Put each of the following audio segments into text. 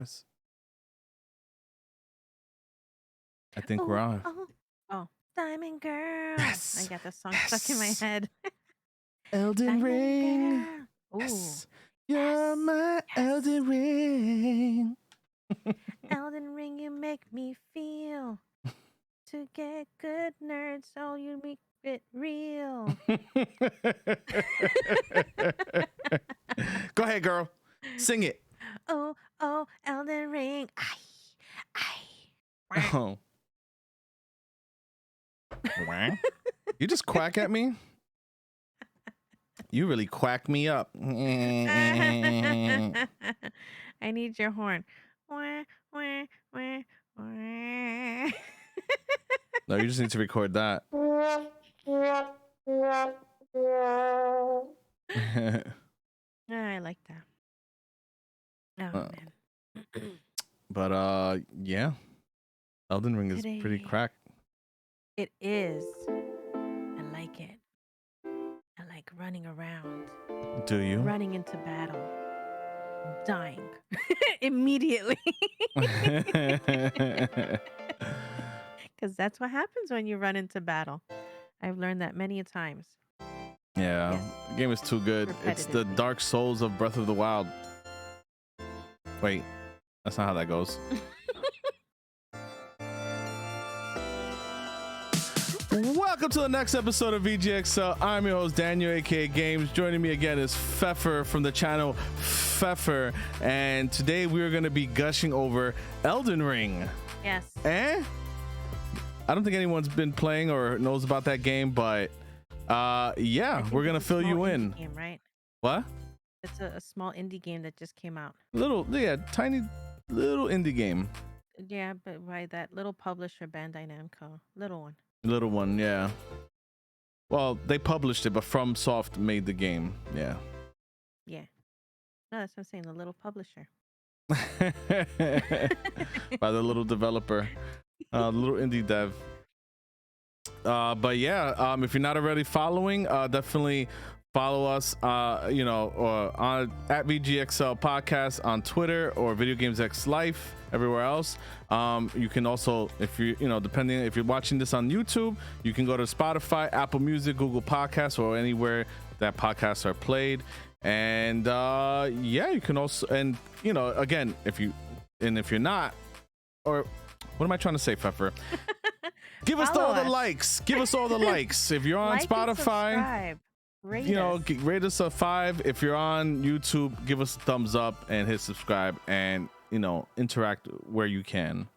Yes. I think we're Oh, on. oh, oh, Diamond Girl. I Yes. got the song stuck in my Yes. head. Elden Diamond Ring. Girl. Ooh, Yes. You're yes, my yes. Elden Ring. Elden Ring, you make me feel to get good nerds, so you make it real. Go ahead, girl. Sing it. Oh, oh, Elden Ring. Ay. Oh. Wah. You just quack at me? You really quack me up. I need your horn. Wah, wah, wah, wah. No, you just need to record that. I like that. Oh man. But yeah. Elden Ring is pretty Today crack. it is. I like it. I like running around, Do you? running into battle, dying immediately. Because that's what happens when you run into battle. I've learned that many a times. Yeah, Yes, the game is too good. It's the repetitively. Dark Souls of Breath of the Wild. Wait, that's not how that goes. Welcome to the next episode of VGXL. I'm your host, Daniel, aka Games. Joining me again is Fefer from the channel Fefer. And today we are going to be gushing over Elden Ring. Yes. I don't think anyone's been playing or knows about that game, but yeah, we're going to fill you in. Game, right? What? It's a small indie game that just came out. Tiny little indie game. Yeah, but by that little publisher, Bandai Namco. Little one. Little one, yeah. Well, they published it, but FromSoft made the game. Yeah. Yeah. No, that's what I'm saying. The little publisher. By the little developer, the little indie dev. But yeah, if you're not already following, definitely follow us. On at VGXL Podcast on Twitter or Video Games X Life everywhere else. You can also, if depending if you're watching this on YouTube, you can go to Spotify, Apple Music, Google Podcasts, or anywhere that podcasts are played. And yeah, you can also, and again, if you're not, or what am I trying to say, Pfeffer? Give us all the likes. Give us all the likes. If you're on Spotify, rate us a 5. If you're on YouTube, give us a thumbs up and hit subscribe, and interact where you can.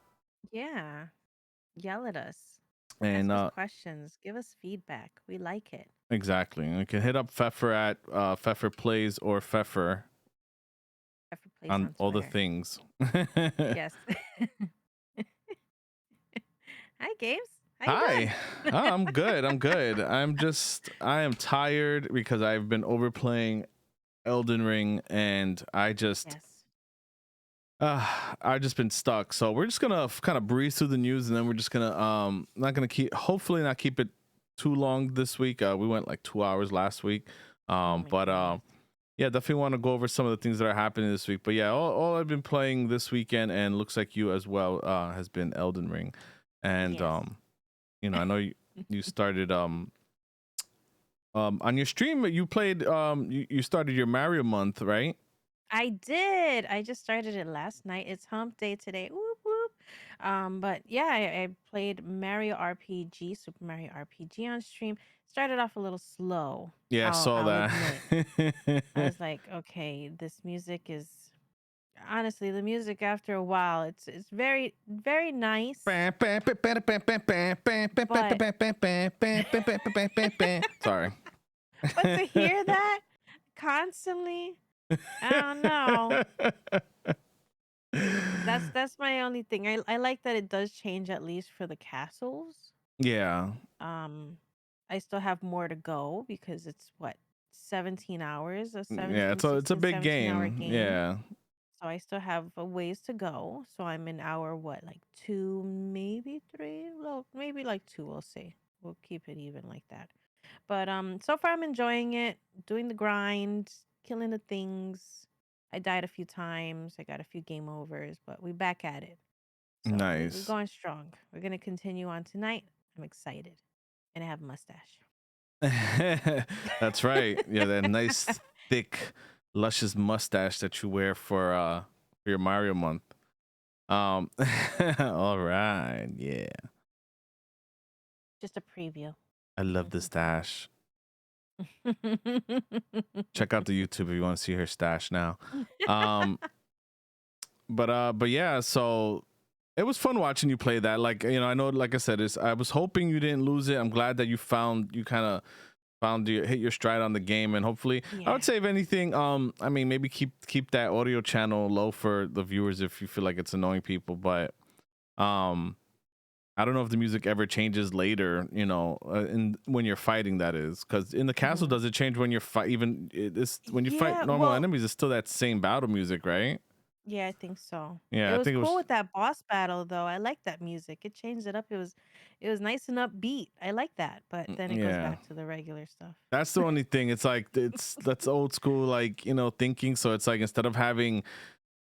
Yeah. Yell at us. And ask us questions. Give us feedback. We like it. Exactly. You can hit up Pfeffer at Pfeffer Plays or Pfeffer on all the things. Yes. Hi, Games. Hi. I'm good. I am tired because I've been overplaying Elden Ring, and I've just been stuck. So we're just gonna kind of breeze through the news, and then we're just gonna hopefully not keep it too long this week. We went like 2 hours last week. Yeah, definitely want to go over some of the things that are happening this week. But yeah, all I've been playing this weekend, and looks like you as well, has been Elden Ring. And I know you started on your stream, you played you started your Mario month, right? I did. I just started it last night. It's hump day today. Whoop whoop. But yeah, I played Mario RPG, Super Mario RPG on stream. Started off a little slow. Yeah, I saw that. Admit. I was like, okay, this music is honestly the music after a while, it's very, very nice. Sorry. But to hear that constantly, I don't know. That's my only thing. I like that it does change at least for the castles. Yeah. I still have more to go because it's what 17 hours, a 17, yeah, it's a big 17-hour game. game. Yeah. So I still have a ways to go. So I'm in hour what, like 2, maybe 3? Well, maybe like 2, we'll see. We'll keep it even like that. But so far I'm enjoying it, doing the grind, killing the things. I died a few times. I got a few game overs, but we back at it. So we're Nice. going strong. We're gonna continue on tonight. I'm excited, and I have a mustache. That's right. Yeah, that nice thick luscious mustache that you wear for your Mario month. Um all right. Yeah. Just a preview. I love the stash. Check out the YouTube if you want to see her stash now. Um but yeah, so it was fun watching you play that. Like, you know, I know, like I said, I was hoping you didn't lose it. I'm glad that you kind of found you hit your stride on the game, and hopefully, I Yeah. would say if anything, I mean, maybe keep that audio channel low for the viewers if you feel like it's annoying people. But um I don't know if the music ever changes later, you know, in when you're fighting, that is, because in the castle, Hmm. does it change when you're fight? Even it's when you fight Yeah. normal Well, enemies, it's still that same battle music, right? yeah, I think so. Yeah, It I was think it cool was. with that boss battle though. I like that music. It changed it up. It was nice and upbeat. I like that. But then it goes Yeah, back to the regular stuff. that's the only thing. It's like that's old school, like, you know, thinking. So it's like instead of having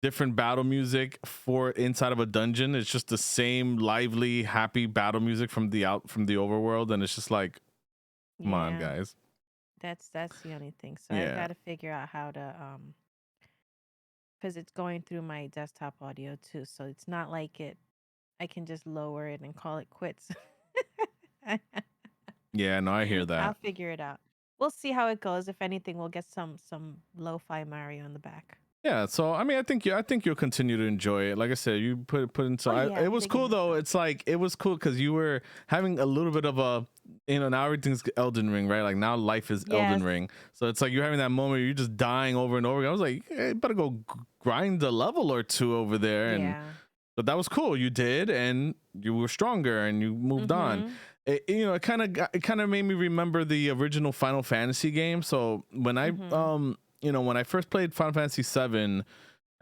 different battle music for inside of a dungeon, it's just the same lively, happy battle music from the overworld, and it's just like, come on, Yeah. guys. That's the only thing. So I Yeah. got to figure out how to cuz it's going through my desktop audio too. So it's not like I can just lower it and call it quits. Yeah, no, I hear I'll that. figure it out. We'll see how it goes. If anything, we'll get some lo-fi Mario in the back. Yeah, so I mean, I think you'll continue to enjoy it. Like I said, you put into Oh yeah, it I'm was digging cool it though. though. It's like it was cool because you were having a little bit of a, you know, now everything's Elden Ring, right? Like now life is Elden Yes. Ring. So it's like you're having that moment where you're just dying over and over again. I was like, hey, better go grind a level or two over there. And Yeah. but that was cool. You did, and you were stronger, and you moved on. Mhm. You know, it kind of made me remember the original Final Fantasy game. So when I Mhm. you know, when I first played Final Fantasy 7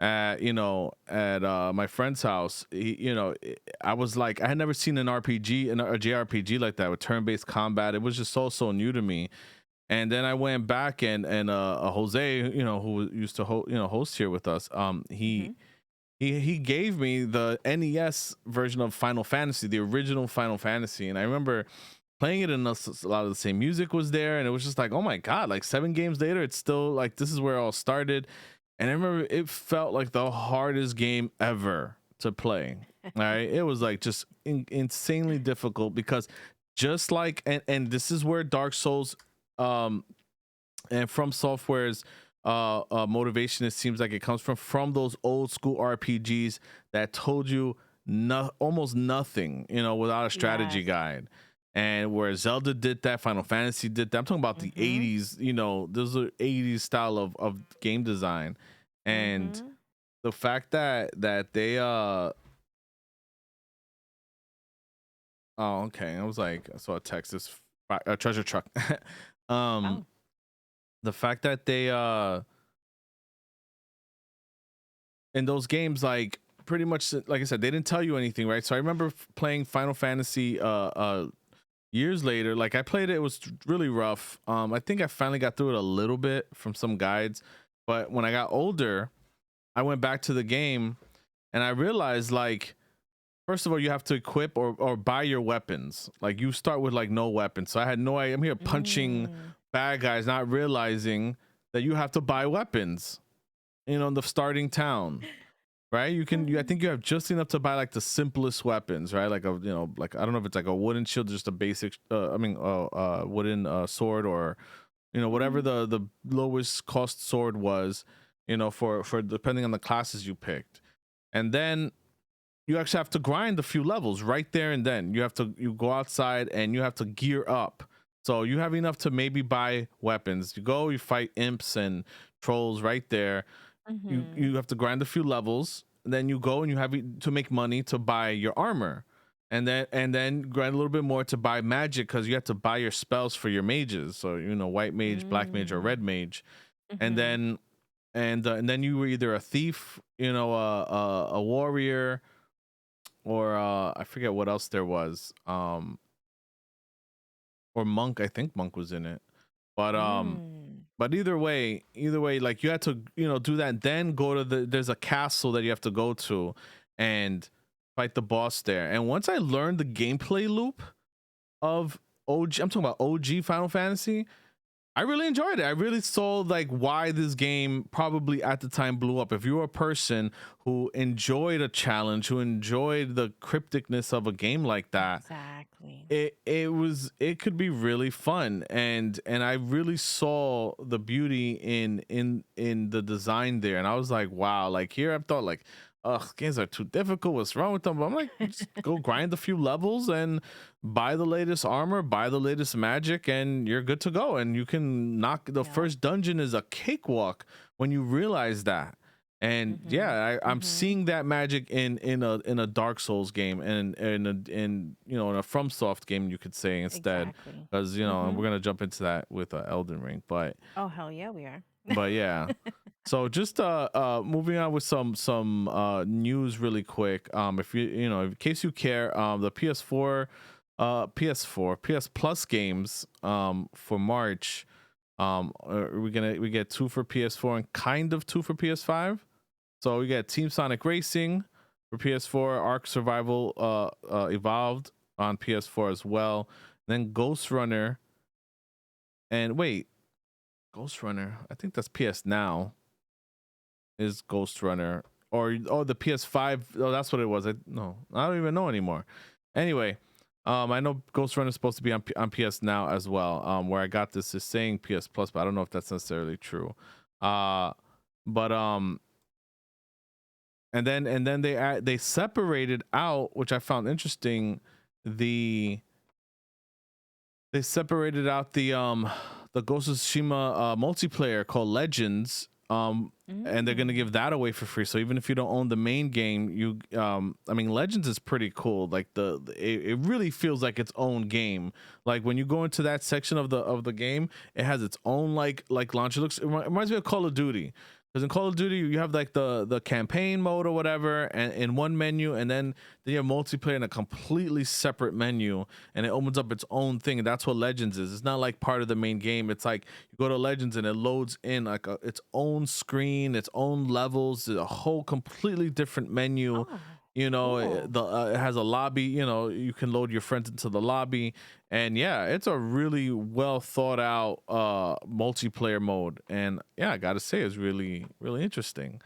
at, you know, at my friend's house, you know, I was like, I had never seen an RPG and a JRPG like that with turn-based combat. It was just so new to me. And then I went back, and Jose, you know, who used to host here with us, Mhm. he gave me the NES version of Final Fantasy, the original Final Fantasy, and I remember playing it, and a lot of the same music was there, and it was just like, oh my god, like 7 games later, it's still like this is where it all started. And I remember it felt like the hardest game ever to play. All right, it was like just insanely difficult because just like, and this is where Dark Souls um and From Software's motivation, it seems like it comes from those old school RPGs that told you almost nothing, you know, without a strategy Yes. guide. And where Zelda did that, Final Fantasy did that. I'm talking about the Mhm. 80s, you know, those are 80s style of game design. And Mhm. the fact that they oh, okay, I was like, I saw a text, this a treasure truck. um Oh. the fact that they in those games, like, pretty much, like I said, they didn't tell you anything, right? So I remember playing Final Fantasy years later. Like, I played it, it was really rough. I think I finally got through it a little bit from some guides, but when I got older, I went back to the game, and I realized, like, first of all, you have to equip or buy your weapons. Like, you start with like no weapons, so I had no idea. I'm here punching Mm. bad guys, not realizing that you have to buy weapons, you know, in the starting town, right? I think you have just enough to buy like the simplest weapons, right? Like a, you know, like, I don't know if it's like a wooden shield, just a basic wooden sword, or, you know, whatever Mhm. the lowest cost sword was, you know, for depending on the classes you picked. And then you actually have to grind a few levels right there, and then you go outside and you have to gear up. So you have enough to maybe buy weapons. You go, you fight imps and trolls right there. Mhm. You have to grind a few levels, and then you go and you have to make money to buy your armor, and then grind a little bit more to buy magic, because you have to buy your spells for your mages. So, you know, white mage, black mage, or red Mm. mage. And Mhm. then and then you were either a thief, you know, a warrior, or I forget what else there was. Or monk. I think monk was in it, but Mm. But either way, like you had to, do that, and then go to there's a castle that you have to go to and fight the boss there. And once I learned the gameplay loop of OG, I'm talking about OG Final Fantasy, I really enjoyed it. I really saw like why this game probably at the time blew up. If you were a person who enjoyed a challenge, who enjoyed the crypticness of a game like that, Exactly. it could be really fun. And I really saw the beauty in the design there. And I was like, wow, like here I thought like, ugh, games are too difficult, what's wrong with them? But I'm like, just go grind a few levels and buy the latest armor, buy the latest magic, and you're good to go. And you can knock the Yep. first dungeon is a cakewalk when you realize that. And Mhm. yeah, I'm Mhm. seeing that magic in a Dark Souls game, and in in a FromSoft game, you could say, instead, Exactly. because we're Mhm. gonna jump into that with Elden Ring. Oh hell yeah, we are. But yeah, so just moving on with some news really quick. If in case you care, the PS Plus games for March, we get two for PS4 and kind of two for PS5. So we get Team Sonic Racing for PS4, Ark Survival Evolved on PS4 as well. Then Ghost Runner, and wait, Ghost Runner, I think that's PS Now is Ghost Runner, or the PS5. Oh, that's what it was. No, I don't even know anymore. Anyway, I know Ghost Runner is supposed to be on PS Now as well. Where I got this is saying PS Plus, but I don't know if that's necessarily true. Uh, but and then they separated out, which I found interesting. The They separated out the Ghost of Tsushima multiplayer called Legends, and they're gonna Mm. give that away for free. So even if you don't own the main game, I mean, Legends is pretty cool. Like it really feels like its own game. Like when you go into that section of the game, it has its own like launch. It reminds me of Call of Duty. Because in Call of Duty, you have like the campaign mode or whatever, and in one menu, and then you have multiplayer in a completely separate menu, and it opens up its own thing. And that's what Legends is. It's not like part of the main game. It's like you go to Legends and it loads in like its own screen, its own levels, a whole completely different menu. Oh, It, cool. it has a lobby. You can load your friends into the lobby, and yeah, it's a really well thought out multiplayer mode. And yeah, I gotta say, it's really really interesting.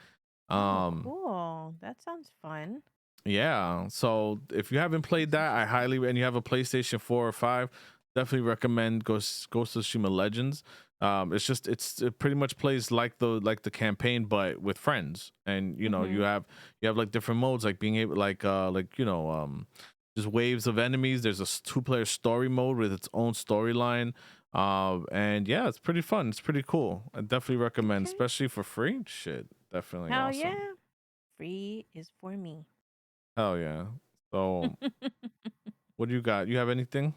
Oh, Um, cool. That sounds fun. yeah. So if you haven't played That's that, interesting. and you have a PlayStation 4 or 5, definitely recommend Ghost of Tsushima Legends. It pretty much plays like the campaign, but with friends. And Mhm. you have like different modes, like being able just waves of enemies. There's a two-player story mode with its own storyline. And yeah, it's pretty fun. It's pretty cool. I definitely recommend, Okay. especially for free. Shit, definitely Hell awesome. yeah. Free is for me. Hell yeah. So what do you got? You have anything?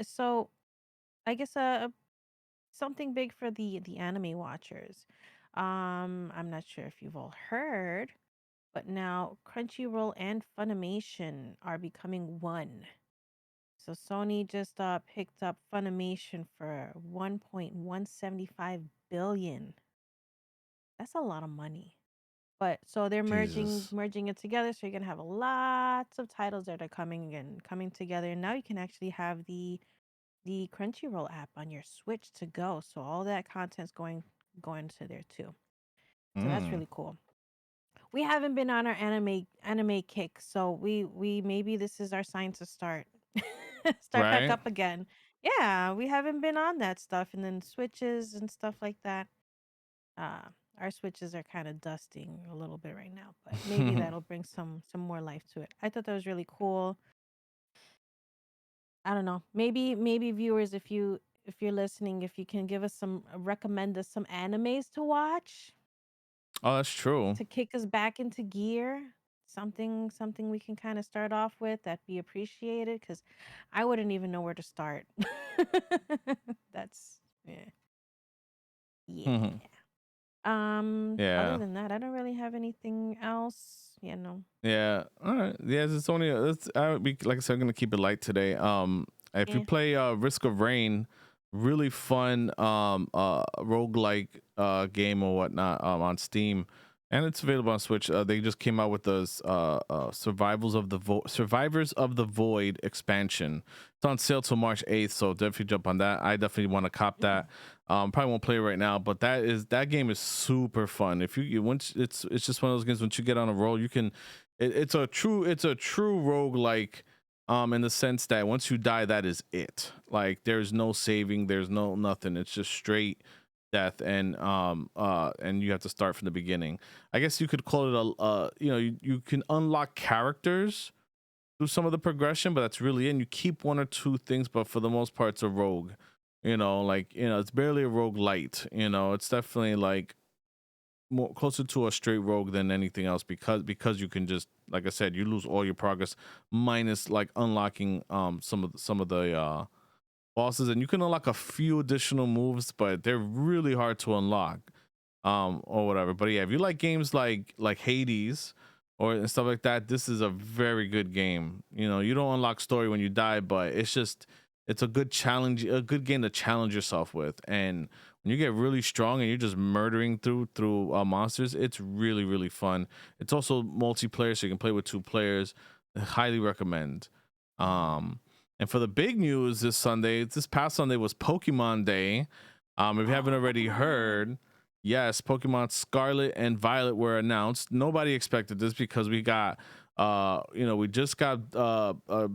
So I guess something big for the anime watchers. I'm not sure if you've all heard, but now Crunchyroll and Funimation are becoming one. So Sony just picked up Funimation for 1.175 billion. That's a lot of money. But so they're Jesus. merging it together. So you're gonna have lots of titles that are coming together. And now you can actually have the Crunchyroll app on your Switch to go. So all that content's going to there too. So that's Mm, really cool. We haven't been on our anime kick, so we maybe this is our sign to start start back right? up again. Yeah, we haven't been on that stuff, and then switches and stuff like that. Uh, our switches are kind of dusting a little bit right now, but maybe that'll bring some more life to it. I thought that was really cool. I don't know. Maybe viewers, if you're listening, if you can give us some recommend us some animes to watch Oh, that's true. to kick us back into gear. Something we can kind of start off with that be appreciated because I wouldn't even know where to start. That's yeah. Mhm. Yeah. Other Yeah. than that, I don't really have anything else. You know. Yeah. All right. Yes, it's only I would be like I said, I'm gonna keep it light today. If you Yeah. play Risk of Rain really fun roguelike game or whatnot on Steam, and it's available on Switch. They just came out with those Survivors of the Void expansion. It's on sale till March 8th, so definitely jump on that. I definitely want to cop Mm. that. Probably won't play it right now, but that game is super fun. If you once it's just one of those games, once you get on a roll, you can it's a true roguelike, in the sense that once you die, that is it. Like there's no saving, there's no nothing. It's just straight death, and you have to start from the beginning. I guess you could call it you can unlock characters through some of the progression, but that's really it. And you keep one or two things, but for the most part, it's a rogue. It's barely a rogue light. It's definitely like more closer to a straight rogue than anything else, because you can just, like I said, you lose all your progress minus like unlocking some of the bosses, and you can unlock a few additional moves, but they're really hard to unlock, or whatever. But yeah, if you like games like Hades or and stuff like that, this is a very good game. You don't unlock story when you die, but it's a good challenge, a good game to challenge yourself with. And when you get really strong and you're just murdering through monsters, it's really really fun. It's also multiplayer, so you can play with two players. I highly recommend. And for the big news this past Sunday was Pokemon Day. If you haven't already Oh. heard, yes, Pokemon Scarlet and Violet were announced. Nobody expected this because we just got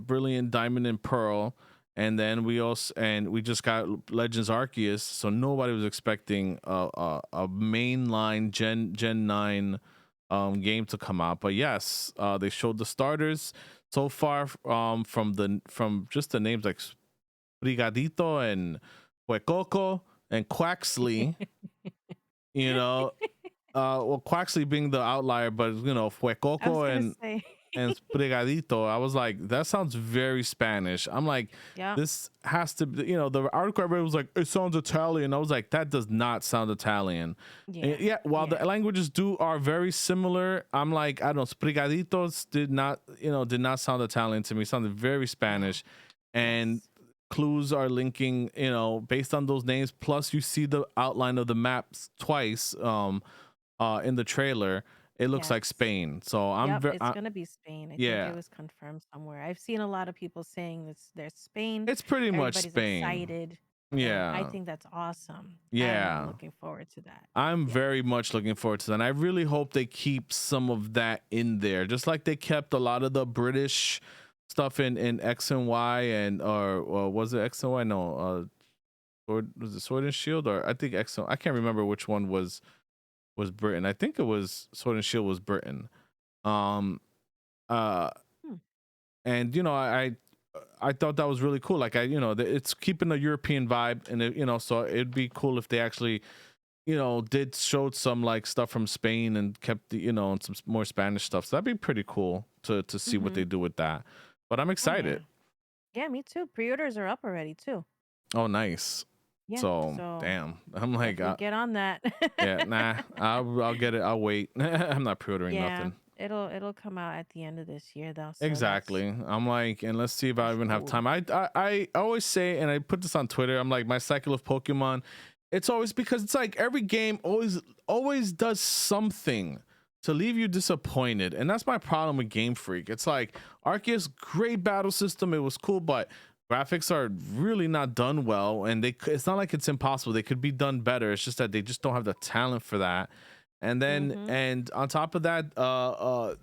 Brilliant Diamond and Pearl, and then we just got Legends Arceus. So nobody was expecting a mainline Gen 9 game to come out. But yes, they showed the starters so far, from just the names like Brigadito and Huecoco and Quaxley. You know, well, Quaxley being the outlier, but I was Fuecoco gonna and say. Sprigadito, I was like, that sounds very Spanish. I'm like, Yep. this has to be, the article I read was like, it sounds Italian. I was like, that does not sound Italian. And Yeah. yeah, while the Yeah. languages are very similar, I'm like, I don't know, Sprigaditos did not sound Italian to me. It sounded very No. Spanish. And Yes. clues are linking, based on those names. Plus, you see the outline of the maps twice. In the trailer, it looks like Yes. Spain. So Yep, it's gonna be Spain. I think it yeah, was confirmed somewhere. I've seen a lot of people saying this there's Spain. it's pretty much Everybody's Spain. excited, and I Yeah, think that's awesome. I'm yeah. looking forward to that. I'm Yes. very much looking forward to that. And I really hope they keep some of that in there, just like they kept a lot of the British stuff in X and Y, or was it X and Y? No, was it Sword and Shield, or I think X. I can't remember which one was Britain. I think it was Sword and Shield was Britain. Um, uh, Hmm. and I thought that was really cool. Like it's keeping a European vibe, and so it'd be cool if they actually did showed some like stuff from Spain and kept and some more Spanish stuff. So that'd be pretty cool to see what Mhm. they do with that. But I'm Oh yeah. excited. Yeah, me too. Pre-orders are up already too. Oh, nice. Yeah. So So damn, I'm like, definitely get on that. yeah, nah, I'll get it. I'll wait. I'm not pre-ordering Yeah. nothing. It'll come out at the end of this year though, so that's Exactly. I'm like, and let's see if I that's even have cool. time. I always say, and I put this on Twitter. I'm like, my cycle of Pokemon. It's always because it's like every game always does something to leave you disappointed, and that's my problem with Game Freak. It's like Arceus, great battle system. It was cool, but graphics are really not done well, and it's not like it's impossible. They could be done better. It's just that they just don't have the talent for that. Mhm. And on top of that,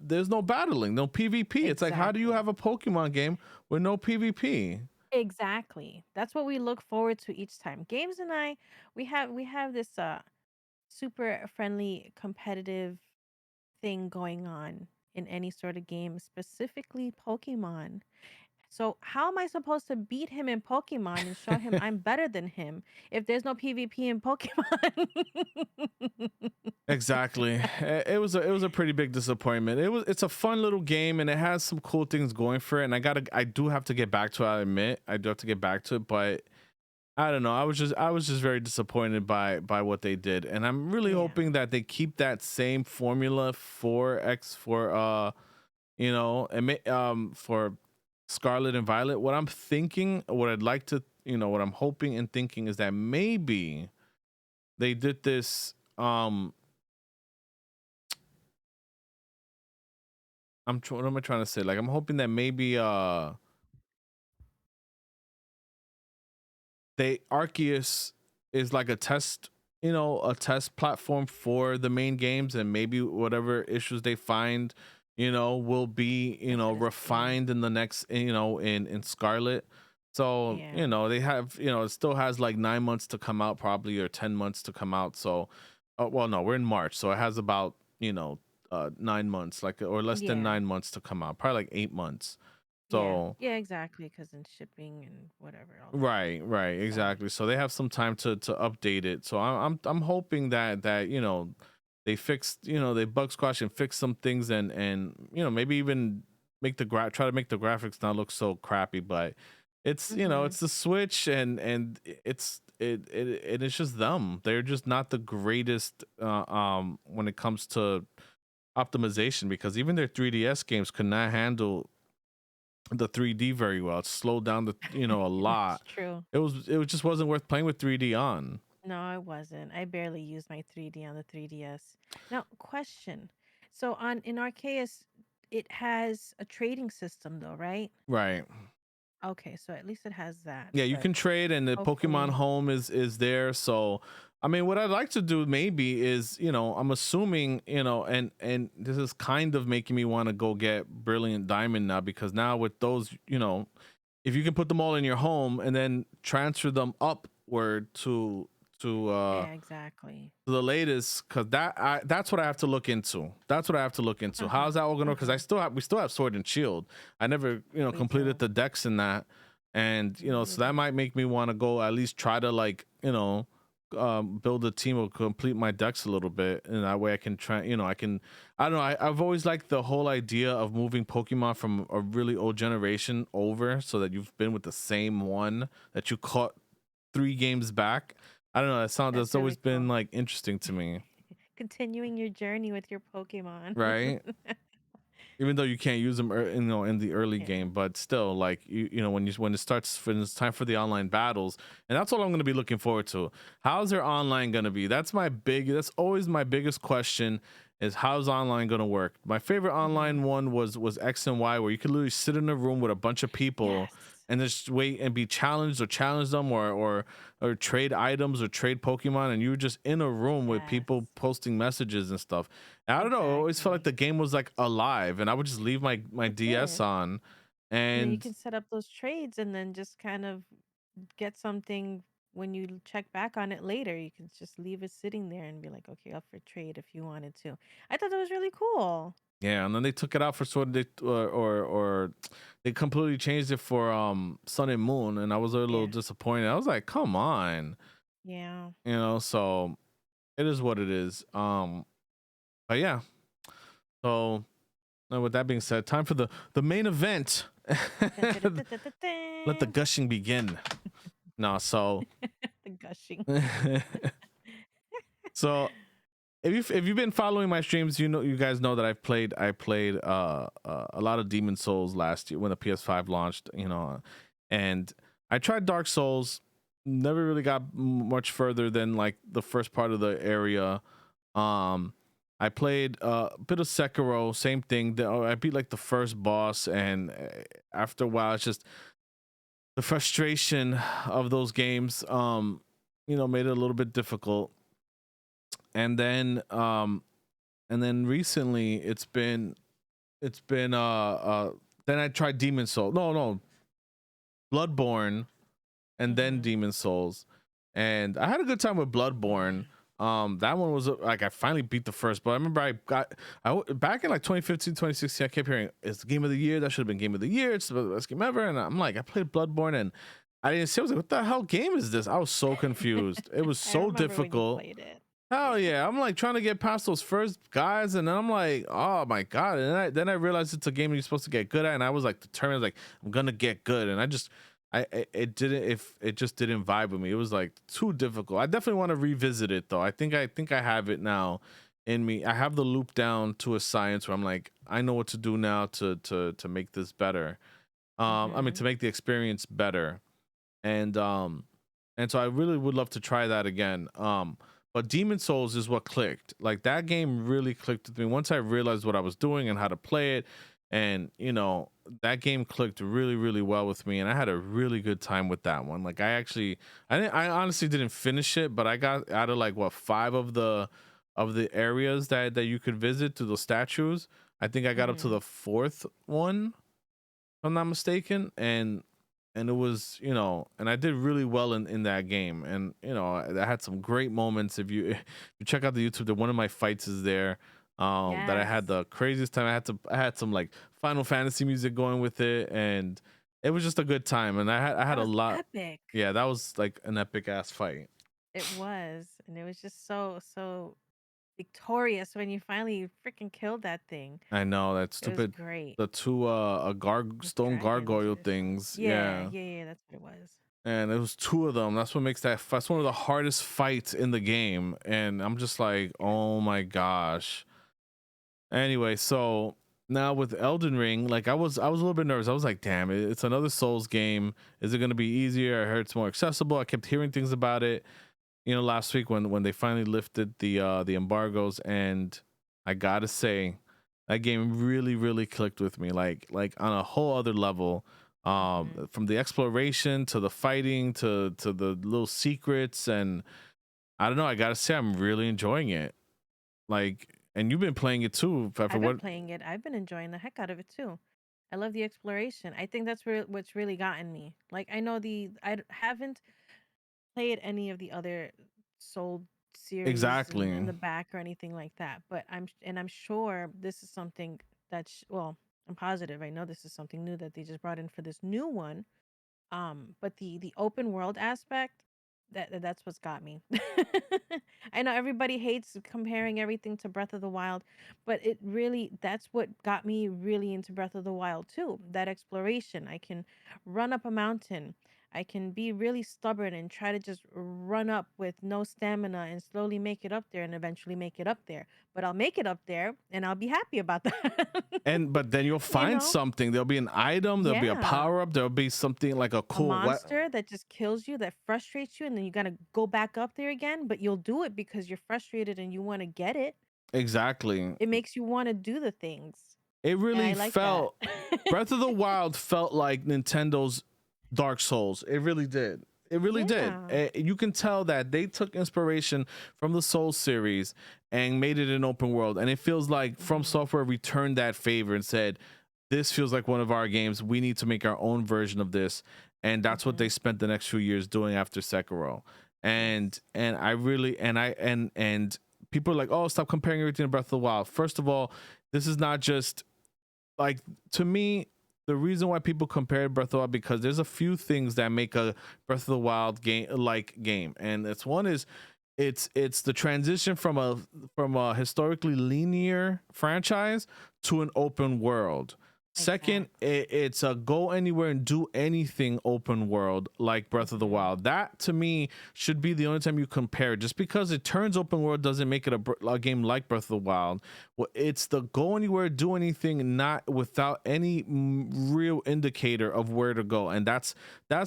there's no battling, no PvP. It's like, how do you Exactly. have a Pokemon game with no PvP? Exactly. That's what we look forward to each time. Games and I, we have this super friendly competitive thing going on in any sort of game, specifically Pokemon. So how am I supposed to beat him in Pokemon and show him I'm better than him if there's no PvP in Pokemon? Exactly. It was a pretty big disappointment. It's a fun little game, and it has some cool things going for it. And I do have to get back to it. I admit I do have to get back to it, but I don't know. I was just very disappointed by what they did, and I'm really Yeah. hoping that they keep that same formula for Scarlet and Violet. What I'm thinking, what I'd like to what I'm hoping and thinking is that maybe they did this. What am I trying to say? Like, I'm hoping that maybe they Arceus is like a test, a test platform for the main games, and maybe whatever issues they find, will be, Assisting. refined in the next, in Scarlet. So, Yeah. they have, it still has like 9 months to come out, probably, or 10 months to come out. So, well, no, we're in March, so it has about, 9 months, like, or less than Yeah. 9 months to come out, probably like 8 months. Yeah. So, Yeah, exactly. Because in shipping and whatever, all that right, stuff. exactly. So they have some time to update it. So I'm hoping that they fixed, they bug squash and fix some things, and maybe even try to make the graphics not look so crappy. But it's, Mm-hmm. it's the Switch, and it's just them. They're just not the greatest when it comes to optimization, because even their 3DS games could not handle the 3D very well. It slowed down a That's lot. true. It just wasn't worth playing with 3D on. No, I wasn't. I barely used my 3D on the 3DS. Now, question. So on in Arceus, it has a trading system though, right? Right. Okay, so at least it has that. Yeah, you But can trade, and the Pokemon hopefully, Home is there. So, I mean, what I'd like to do maybe is, I'm assuming, and this is kind of making me want to go get Brilliant Diamond now, because now with those, if you can put them all in your home and then transfer them upward to yeah, exactly. the latest, because that's what I have to look into. That's what I have to look into. Uh-huh. How's that all gonna? Because Uh-huh. we still have Sword and Shield. I never We completed do. the decks in that, and so that Really. might make me want to go at least try to, like, build a team or complete my decks a little bit, and that way I can try. I don't know. I've always liked the whole idea of moving Pokemon from a really old generation over, so that you've been with the same one that you caught 3 games back. I don't know. That's That's always really been cool. like interesting to me, Continuing your journey with your Pokemon. right? Even though you can't use them, in the early Yeah. game, but still, like, when it's time for the online battles, and that's what I'm going to be looking forward to. How's their online going to be? That's always my biggest question, is how's online going to work. My favorite Hmm. online one was X and Y, where you could literally sit in a room with a bunch of people Yes. and just wait and be challenged, or challenge them, or trade items, or trade Pokemon, and you were just in a room with Yes. people posting messages and stuff. I don't know. I always felt like Exactly. the game was like alive, and I would just leave my It DS did. on, And then you and can set up those trades and then just kind of get something when you check back on it later. You can just leave it sitting there and be like, okay, up for trade if you wanted to. I thought that was really cool. yeah, and then they took it out for or they completely changed it for Sun and Moon, and I was a little Yeah. disappointed. I was like, come on, Yeah. So it is what it is. But yeah, so with that being said, time for the main event. Dun, dun, dun, dun, dun, dun, Let the dun. gushing begin. No, so The gushing. so if you've been following my streams, you guys know that I played a lot of Demon Souls last year when the PS5 launched, and I tried Dark Souls, never really got much further than like the first part of the area. um I played a bit of Sekiro, same thing. I beat like the first boss, and after a while, it's just the frustration of those games made it a little bit difficult. And then recently it's been then I tried Demon Soul. No, Bloodborne, and then Hmm. Demon Souls. And I had a good time with Bloodborne. Yeah. That one was like, I finally beat the first, but I remember back in like 2015, 2016, I kept hearing it's the game of the year. That should have been game of the year. It's the best game ever. And I'm like, I played Bloodborne, and I didn't see. I was like, what the hell game is this? I was so confused. It was I so remember when you difficult. played it. Hell Yeah. yeah! I'm like trying to get past those first guys, and then I'm like, oh my god! And then I realized it's a game you're supposed to get good at, and I was like determined, like, I'm gonna get good, and it didn't, if it just didn't vibe with me. It was like too difficult. I definitely want to revisit it though. I think I have it now in me. I have the loop down to a science where I'm like, I know what to do now to make this better. I mean, Hmm. to make the experience better. and so I really would love to try that again. But Demon Souls is what clicked. Like that game really clicked with me once I realized what I was doing and how to play it, and that game clicked really really well with me, and I had a really good time with that one. Like I honestly didn't finish it, but I got out of like what 5 of the areas that you could visit to the statues. I think I got up to Mm-hmm. the 4th one, I'm not mistaken, and it was, and I did really well in that game, and I had some great moments. If you check out the YouTube, one of my fights is there, that I Yes. had the craziest time. I had some like Final Fantasy music going with it, and it was just a good time, and I had That a was lot. epic. Yeah, that was like an epic ass fight. It was, and it was just so victorious when you finally freaking killed that thing. I know that It was stupid, great. the two Those stone dragons gargoyle or something. things. Yeah, Yeah, yeah, yeah. That's what it was. and it was 2 of them. That's what makes that's one of the hardest fights in the game, and I'm just like, Yeah. oh my gosh. Anyway, so now with Elden Ring, like I was a little bit nervous. I was like, damn, it's another Souls game. Is it going to be easier? I heard it's more accessible. I kept hearing things about it, last week when they finally lifted the embargoes, and I got to say that game really really clicked with me, like on a whole other level. Mm-hmm. From the exploration to the fighting to the little secrets, and I don't know, I got to say I'm really enjoying it. Like, and you've been playing it too, for I've been what? playing it. I've been enjoying the heck out of it too. I love the exploration. I think that's what's really gotten me. Like I know haven't played any of the other Soul series in Exactly. the back or anything like that, but I'm sure this is something that's well, I'm positive. I know this is something new that they just brought in for this new one. But the open world aspect, that's what's got me. I know everybody hates comparing everything to Breath of the Wild, but it really that's what got me really into Breath of the Wild too. That exploration. I can run up a mountain. I can be really stubborn and try to just run up with no stamina and slowly make it up there and eventually make it up there. But I'll make it up there and I'll be happy about that. And but then you'll you find know? something. There'll be an item. There'll be a Yeah, power up. There'll be something like a a cool what? monster that just kills you, that frustrates you, and then you gotta go back up there again. But you'll do it because you're frustrated and you want to get it. Exactly. It makes you want to do the things, It and really I like that. felt Breath of the Wild felt like Nintendo's Dark Souls. It really did. It really did. Yeah. You can tell that they took inspiration from the Souls series and made it an open world. And it feels like From Hmm. Software returned that favor and said, "This feels like one of our games. We need to make our own version of this." And that's what they Hmm. spent the next few years doing after Sekiro. Yes. And I really and people are like, "Oh, stop comparing everything to Breath of the Wild." First of all, this is not just like, to me, the reason why people compare Breath of the Wild, because there's a few things that make a Breath of the Wild game, and it's one is it's the transition from a historically linear franchise to an open world. Second, Exactly. it's a go anywhere and do anything open world like Breath of the Hmm. Wild. That to me should be the only time you compare it. Just because it turns open world doesn't make it a game like Breath of the Wild. Well, it's the go anywhere, do anything, not without any real indicator of where to go, and that's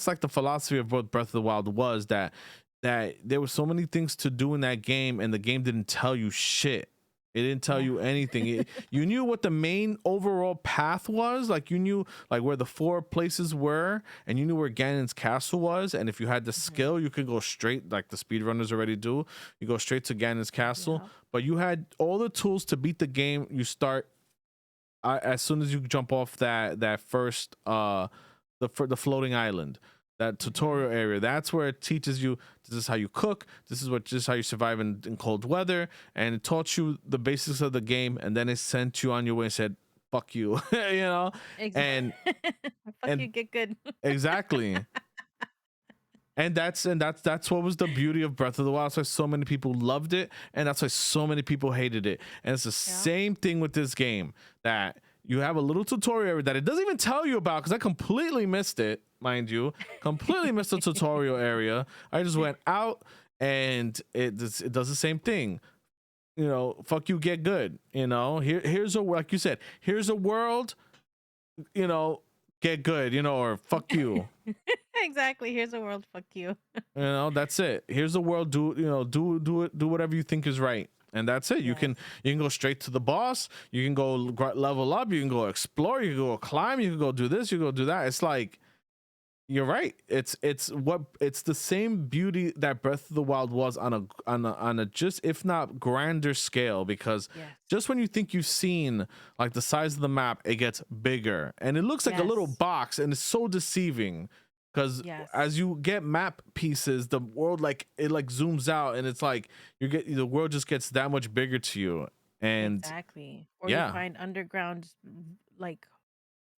like the philosophy of what Breath of the Wild was. That there were so many things to do in that game, and the game didn't tell you shit. It didn't tell Yeah. you anything. You knew what the main overall path was. Like, you knew like where the 4 places were, and you knew where Ganon's castle was. And if you had the Hmm. skill, you could go straight, like the speedrunners already do. You go straight to Ganon's castle. Yeah. But you had all the tools to beat the game. You start as soon as you jump off that first the floating island, that Hmm. tutorial area. That's where it teaches you this is how you cook, this is how you survive in cold weather, and it taught you the basics of the game, and then it sent you on your way and said fuck you. And Exactly. Fuck you. and Get good. exactly. And that's what was the beauty of Breath of the Wild. That's why so many people loved it, and that's why so many people hated it. And it's the Yeah. same thing with this game, that you have a little tutorial area that it doesn't even tell you about, because I completely missed it, mind you. Completely missed the tutorial area. I just went out, and it does the same thing. Fuck you, get good. Here's a, like you said, here's a world, you know get good, you know, or fuck you. Exactly. Here's a world. Fuck you. You know, that's it. Here's the world. Do you know? Do it. Do whatever you think is right, and that's it. Yes. You can go straight to the boss. You can go level up. You can go explore. You can go climb. You can go do this. You can go do that. It's like you're right. It's the same beauty that Breath of the Wild was on a just if not grander scale, because Yes. just when you think you've seen like the size of the map, it gets bigger and it looks like a little Yes. box, and it's so deceiving because Yes. as you get map pieces, the world like it like zooms out, and it's like the world just gets that much bigger to you. And Exactly. Or you yeah, find underground like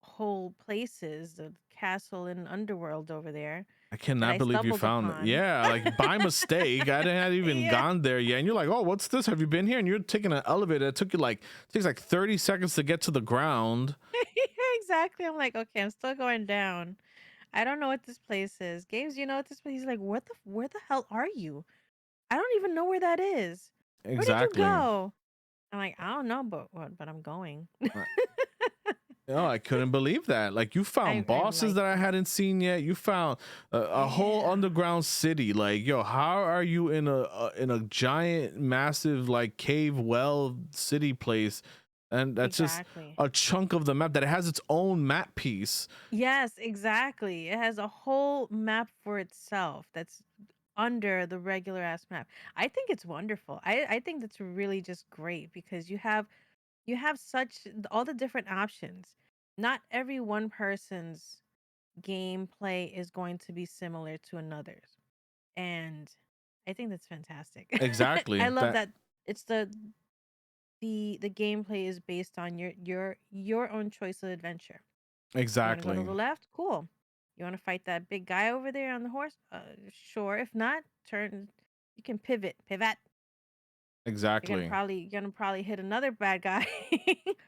whole places, the castle and underworld over there I that cannot I believe you stumbled found it. upon. Yeah, like by mistake. I hadn't even Yeah. gone there yet. And you're like, oh, what's this? Have you been here? And you're taking an elevator. It took you like it takes like 30 seconds to get to the ground. Exactly. I'm like, okay, I'm still going down. I don't know what this place is. Games, you know what this place? He's like, where the hell are you? I don't even know where that is. Where did you Exactly. go? I'm like, I don't know, but I'm going. Uh, Oh, I couldn't believe that. Like you found I bosses like that I it. hadn't seen yet. You found a whole Yeah. underground city. Like, yo, how are you in a giant, massive like cave well city place, and that's just Exactly. a chunk of the map that it has its own map piece. Yes, exactly. It has a whole map for itself that's under the regular ass map. I think it's wonderful. I think that's really just great because you have such all the different options. Not every one person's gameplay is going to be similar to another's. And I think that's fantastic. I Exactly. love That that it's the gameplay is based on your own choice of adventure. You want to go to exactly. the left? Cool. You want to fight that big guy over there on the horse? Sure. If not, turn. You can pivot. Pivot. Exactly. You're gonna probably hit another bad guy.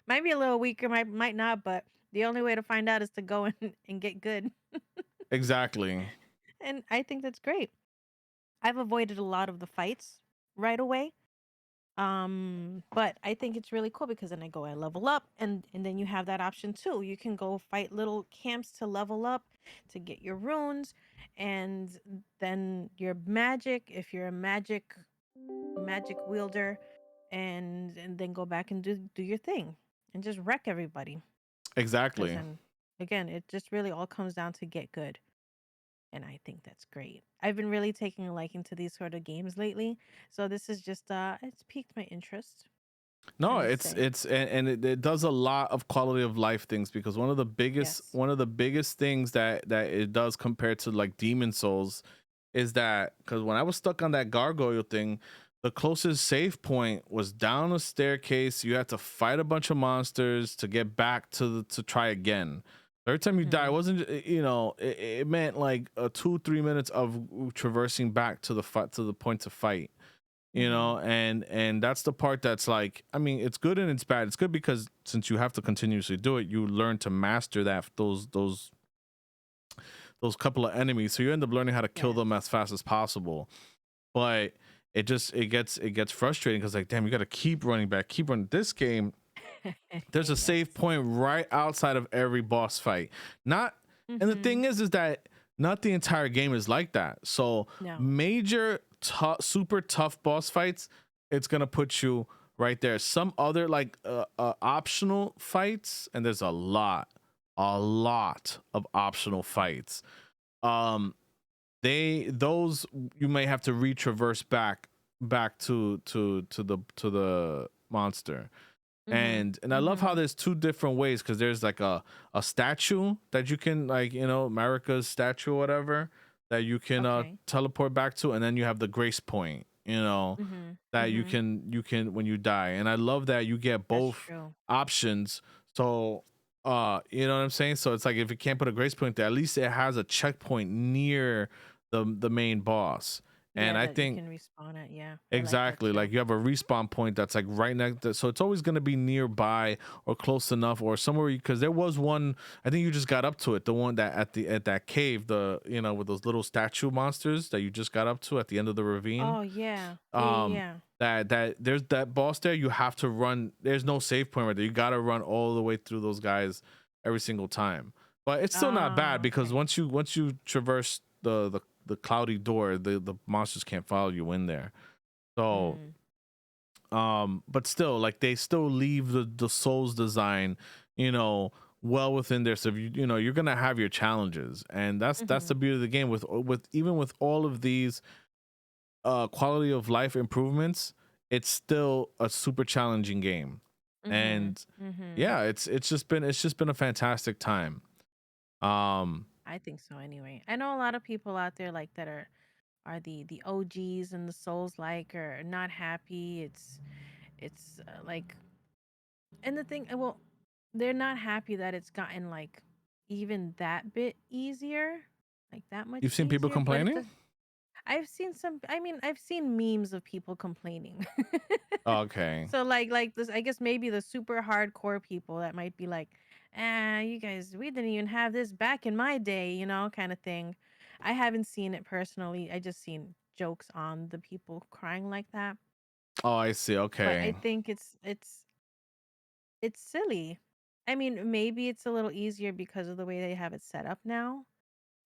Might be a little weaker. Might not. But the only way to find out is to go and get good. Exactly. And I think that's great. I've avoided a lot of the fights right away. But I think it's really cool because then I level up, and then you have that option too. You can go fight little camps to level up to get your runes, and then your magic if you're a magic wielder, and then go back and do your thing and just wreck everybody. Because Exactly. then again, it just really all comes down to get good. And I think that's great. I've been really taking a liking to these sort of games lately. So this is just it's piqued my interest. I No, must say. it does a lot of quality of life things, because Yes. one of the biggest things that it does compared to like Demon Souls is that because when I was stuck on that gargoyle thing, the closest save point was down a staircase. You had to fight a bunch of monsters to get back to try again. Every time you die, it Mhm. wasn't you know it meant like 2-3 minutes of traversing back to the fight to the point to fight, you know. Mhm. And that's the part that's like, I mean, it's good and it's bad. It's good because since you have to continuously do it, you learn to master that those couple of enemies, so you end up learning how to kill Yes. them as fast as possible. But it gets frustrating because like, damn, you got to keep running back, keep running. This game, there's a Yes. save point right outside of every boss fight. Not And the Mhm. thing is that not the entire game is like that. So No. major super tough boss fights, it's gonna put you right there. Some other like optional fights, and there's a lot of optional fights. Um, those you may have to retraverse back to the monster. Mhm. And I love how Mhm. there's two different ways, because there's like a statue that you can, like, you know, America's statue or whatever, that you can Okay. teleport back to, and then you have the grace point, you know, Mhm. that Mhm. you can when you die. And I love that you get That's both true. options. So you know what I'm saying? So it's like if you can't put a grace point there, at least it has a checkpoint near the main boss. And Yeah, I that you think can respawn it. Yeah, I like that exactly. too. Like you have a respawn point that's like right next so it's always going to be nearby or close enough or somewhere, because there was one, I think you just got up to it, the one that at that cave, the, you know, with those little statue monsters that you just got up to at the end of the ravine. Oh yeah. Yeah. Yeah. Um Yeah. that there's that boss there, you have to run, there's no save point right there. You got to run all the way through those guys every single time. but it's still not bad because Okay. once you traverse the cloudy door, the monsters can't follow you in there. So Mm. but still, like, they still leave the souls design, you know, well within there. So if you know, you're gonna have your challenges, and that's the Mhm. beauty of the game. With even with all of these quality of life improvements, it's still a super challenging game. Mhm. And Mhm. yeah, it's just been a fantastic time. um I think so anyway. I know a lot of people out there like that are the OGs and the Souls like are not happy. It's like, and the thing, well, they're not happy that it's gotten like even that bit easier, like that much you've seen people easier. But it complaining? does. I've seen some. I mean, I've seen memes of people complaining. Okay. So like this, I guess maybe the super hardcore people that might be like, ah, you guys, we didn't even have this back in my day, kind of thing. I haven't seen it personally. I just seen jokes on the people crying like that. Oh, I see. But I Okay. think it's silly. I mean, maybe it's a little easier because of the way they have it set up now.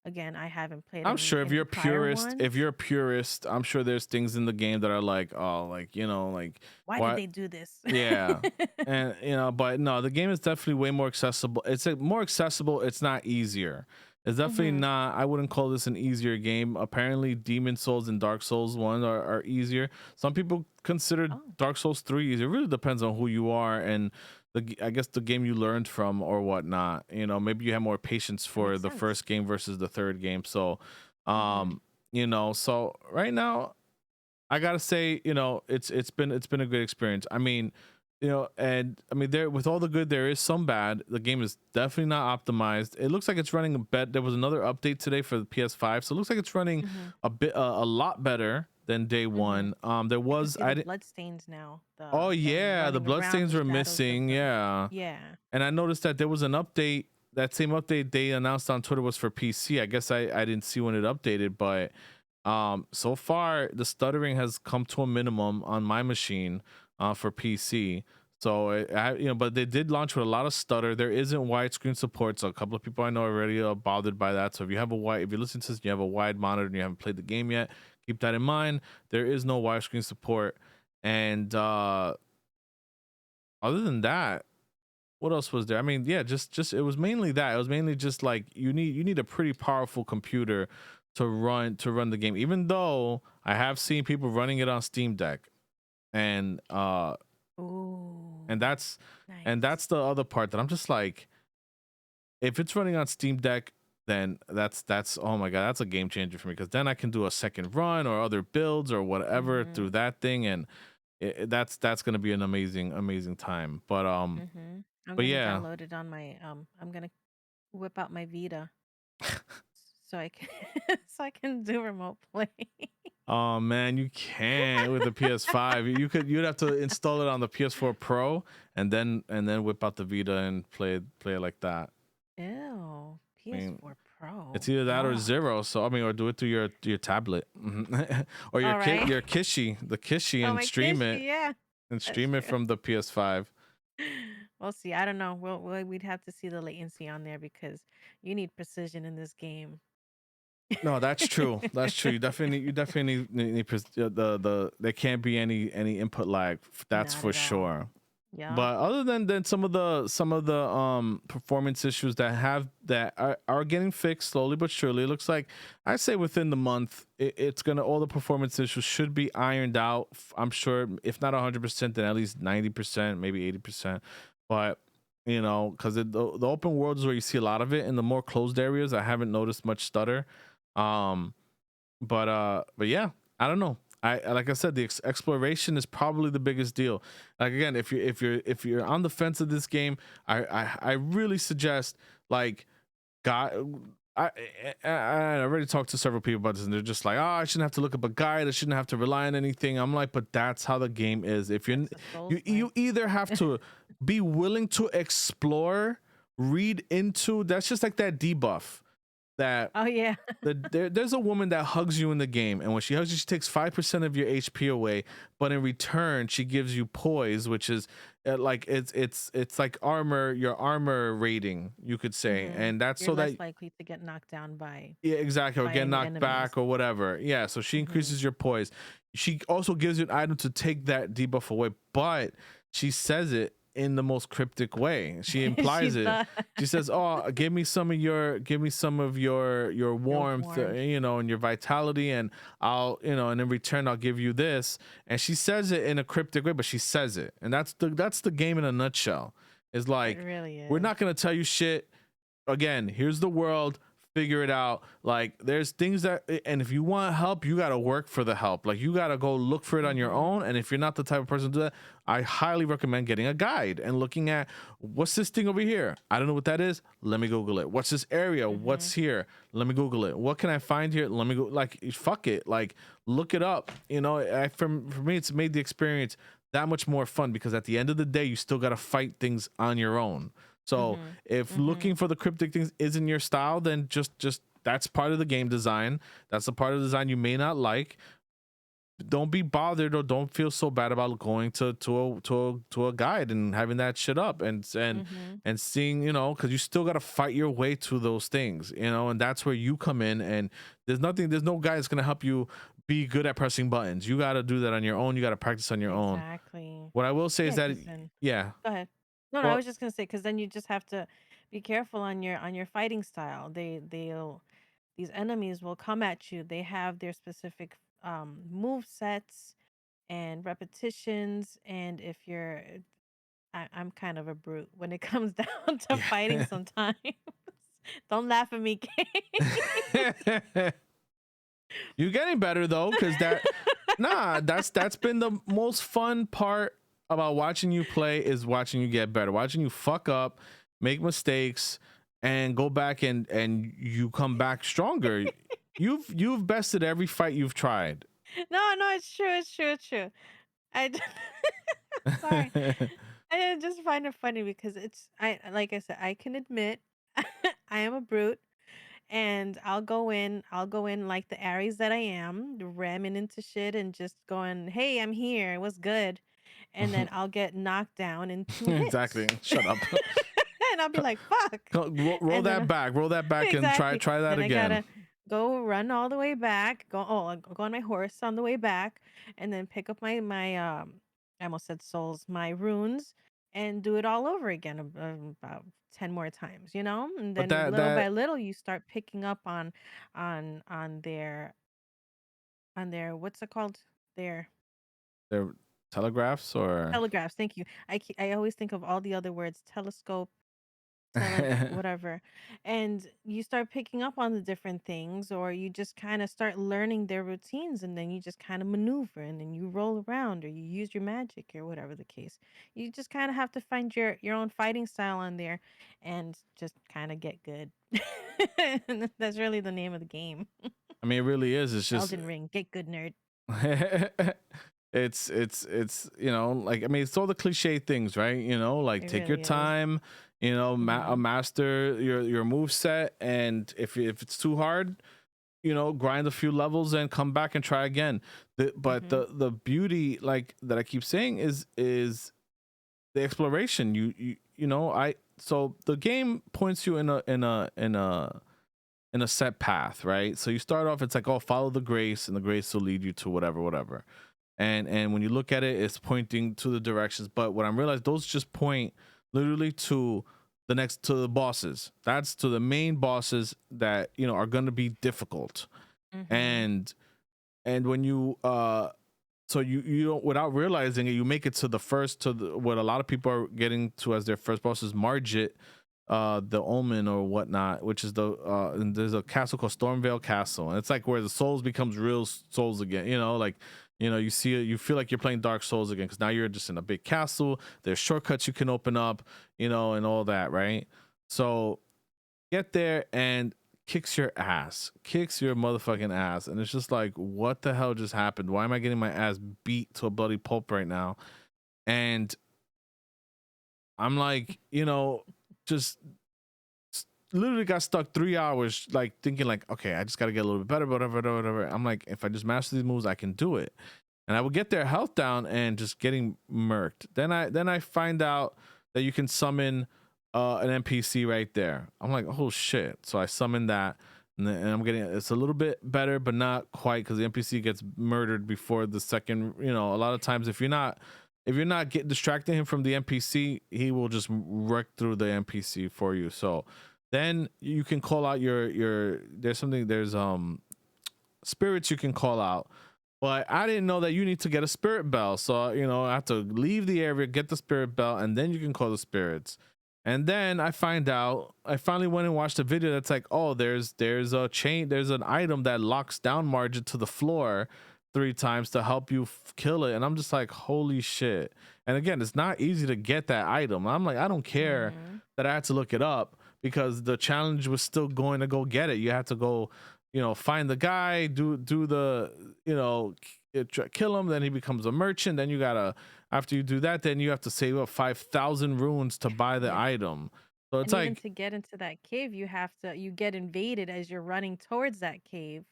Again, I haven't played I'm any sure any prior if ones. you're a purist, I'm sure there's things in the game that are like, oh, like, like, Why did why? they do this? Yeah. And but no, the game is definitely way more accessible. It's more accessible. It's not easier. It's definitely Mhm. not. I wouldn't call this an easier game. Apparently, Demon Souls and Dark Souls 1 are easier. Some people consider Oh. Dark Souls 3 easier. It really depends on who you are and I guess the game you learned from or whatnot. Maybe you have more patience That for makes the sense. first game versus the third game. So, Mhm. so right now I gotta say, it's been a good experience. I mean, and I mean, there, with all the good, there is some bad. The game is definitely not optimized. It looks like it's running a bit. There was another update today for the PS5, so it looks like it's running Mhm. a lot better than day Mhm. one. There I can was see I the didn't. blood stains now. Oh The yeah, the running around, bloodstains the were shadows of missing. the. Yeah, Yeah. and I noticed that there was an update. That same update they announced on Twitter was for PC. I guess I didn't see when it updated, but so far the stuttering has come to a minimum on my machine for PC. So but they did launch with a lot of stutter. There isn't widescreen support, so a couple of people I know are already bothered by that. So if you listen to this, and you have a wide monitor and you haven't played the game yet, keep that in mind. There is no widescreen support, and other than that, what else was there? I mean, yeah, just it was mainly that. It was mainly just like you need a pretty powerful computer to run the game. Even though I have seen people running it on Steam Deck, and and Ooh. that's and Nice. that's the other part that I'm just like, if it's running on Steam Deck, then that's oh my god, that's a game changer for me, because then I can do a second run or other builds or whatever through Mhm. that thing, and that's gonna be an amazing time. But Mhm. I'm but gonna yeah. download it on my. I'm gonna whip out my Vita so I can so I can do remote play. Oh man, you can't with the PS5. You'd have to install it on the PS4 Pro and then whip out the Vita and play it like that. Ew. I mean, PS4 it's Pro. either that or Yuck. zero. So I mean, or do it through your tablet. Or All right. your Kishi Oh, and my stream Kishi. it Yeah, that's true. from the PS5. We'll see. I don't know. We'd have to see the latency on there because you need precision in this game. No, that's true. That's true. You definitely the there can't be any input lag. That's Not for at all. sure. Yup. But other than some of the performance issues that are getting fixed slowly but surely, it looks like, I say within the month, it's gonna all the performance issues should be ironed out. I'm sure, if not 100%, then at least 90%, maybe 80%. But because the open world is where you see a lot of it. In the more closed areas, I haven't noticed much stutter. um but yeah, I don't know. Like I said, the exploration is probably the biggest deal. Like, again, if you're on the fence of this game, I really suggest, like, guide. I already talked to several people about this, and they're just like, oh, I shouldn't have to look up a guide. I shouldn't have to rely on anything. I'm like, but that's how the game is. If That's the Souls you way. either have to be willing to explore, read into. That's just like that debuff. that Oh yeah. there's a woman that hugs you in the game, and when she hugs you, she takes 5% of your HP away, but in return, she gives you poise, which is like it's like armor, your armor rating, you could say, Mm-hmm. and that's You're so less that likely to get knocked down by yeah, exactly, or get any knocked enemies. back or whatever. Yeah, so she Mm-hmm. increases your poise. She also gives you an item to take that debuff away, but she says it in the most cryptic way. She She implies it. thought She says, "Oh, give me some of your your warmth, warmth. you know, and your vitality, and I'll, you know, and in return I'll give you this." And she says it in a cryptic way, but she says it, and that's the game in a nutshell. Is It like, really we're is. not gonna tell you shit. Again, here's the world, figure it out. Like, there's things that, and if you want help, you got to work for the help. Like, you got to go look for it on your Mm-hmm. own. And if you're not the type of person to do that, I highly recommend getting a guide and looking at, what's this thing over here? I don't know what that is. Let me Google it. What's this area? Mm-hmm. What's here? Let me Google it. What can I find here? Let me go. Like, fuck it. Like, look it up. You know, for me, it's made the experience that much more fun, because at the end of the day, you still got to fight things on your own. So Mm-hmm. if Mm-hmm. looking for the cryptic things isn't your style, then just that's part of the game design. That's a part of the design you may not like. Don't be bothered, or don't feel so bad about going to a guide and having that shit up Mm-hmm. and seeing, you know, because you still got to fight your way to those things, you know, and that's where you come in. And there's no guy that's gonna help you be good at pressing buttons. You got to do that on your own. You got to practice on your own. Exactly. What I will say is Yeah, that, because then yeah, go ahead. No, no, I well, was just gonna say because then you just have to be careful on your fighting style. They'll these enemies will come at you. They have their specific move sets and repetitions, and if you're I'm kind of a brute when it comes down to fighting yeah. sometimes. Don't laugh at me, Kay. You're getting better though, because that's been the most fun part about watching you play, is watching you get better, watching you fuck up, make mistakes, and go back and you come back stronger. You've bested every fight you've tried. No, no, it's true, it's true, it's true. I d- sorry. I just find it funny because it's I like I said, I can admit I am a brute and I'll go in like the Aries that I am, ramming into shit and just going, "Hey, I'm here. What's good?" And then I'll get knocked down in 2 hits. Exactly. Shut up. And I'll be like, "Fuck." Roll And then that back. Roll that back and try exactly. try that Then I again. gotta go run all the way back. I'll go on my horse on the way back, and then pick up my I almost said souls, my runes, and do it all over again about 10 more times. You know, and But then that little by that little you start picking up on their what's it called, their they're telegraphs or telegraphs. Thank you. I always think of all the other words: telescope, whatever, and you start picking up on the different things, or you just kind of start learning their routines, and then you just kind of maneuver, and then you roll around, or you use your magic, or whatever the case. You just kind of have to find your own fighting style on there, and just kind of get good. And that's really the name of the game. I mean, it really is. It's just Elden Ring, get good, nerd. it's you know, like, I mean, it's all the cliche things, right? You know, like, It take your really is. time, you know, Hmm. master your move set, and if it's too hard, you know, grind a few levels and come back and try again. But Hmm. the beauty, like, that I keep saying is the exploration. You know, I so the game points you in a set path, right? So you start off, it's like, oh, follow the grace, and the grace will lead you to whatever, whatever. And when you look at it, it's pointing to the directions. But what I'm realizing, those just point literally to to the bosses. That's to the main bosses that, you know, are going to be difficult. Hmm. And when you so you don't, without realizing it, you make it to the first, what a lot of people are getting to as their first boss is Margit, the Omen or whatnot, which is and there's a castle called Stormvale Castle, and it's like where the souls becomes real souls again, you know, like, you know, you see it, you feel like you're playing Dark Souls again, because now you're just in a big castle, there's shortcuts you can open up, you know, and all that, right? So get there and kicks your ass, kicks your motherfucking ass, and it's just like, what the hell just happened? Why am I getting my ass beat to a bloody pulp right now? And I'm like, you know, just literally got stuck 3 hours, like thinking like, okay, I just got to get a little bit better, whatever. I'm like, if I just master these moves, I can do it. And I would get their health down and just getting murked. Then I find out that you can summon an NPC right there. I'm like, oh shit. So I summon that, and I'm getting, it's a little bit better, but not quite, because the NPC gets murdered before the second. You know, a lot of times if you're not distracting him from the NPC, he will just wreck through the NPC for you. So then you can call out your there's spirits you can call out, but I didn't know that you need to get a spirit bell. So, you know, I have to leave the area, get the spirit bell, and then you can call the spirits. And then I finally went and watched a video that's like, oh, there's a chain, there's an item that locks down Margit to the floor 3 times to help you kill it. And I'm just like, holy shit. And again, it's not easy to get that item. I'm like, I don't care that I had to look it up, because the challenge was still going to go get it. You had to go, you know, find the guy, do the, you know, kill him, then he becomes a merchant. Then you gotta, after you do that, then you have to save up 5,000 runes to buy the item. So it's and even like, to get into that cave, you get invaded as you're running towards that cave,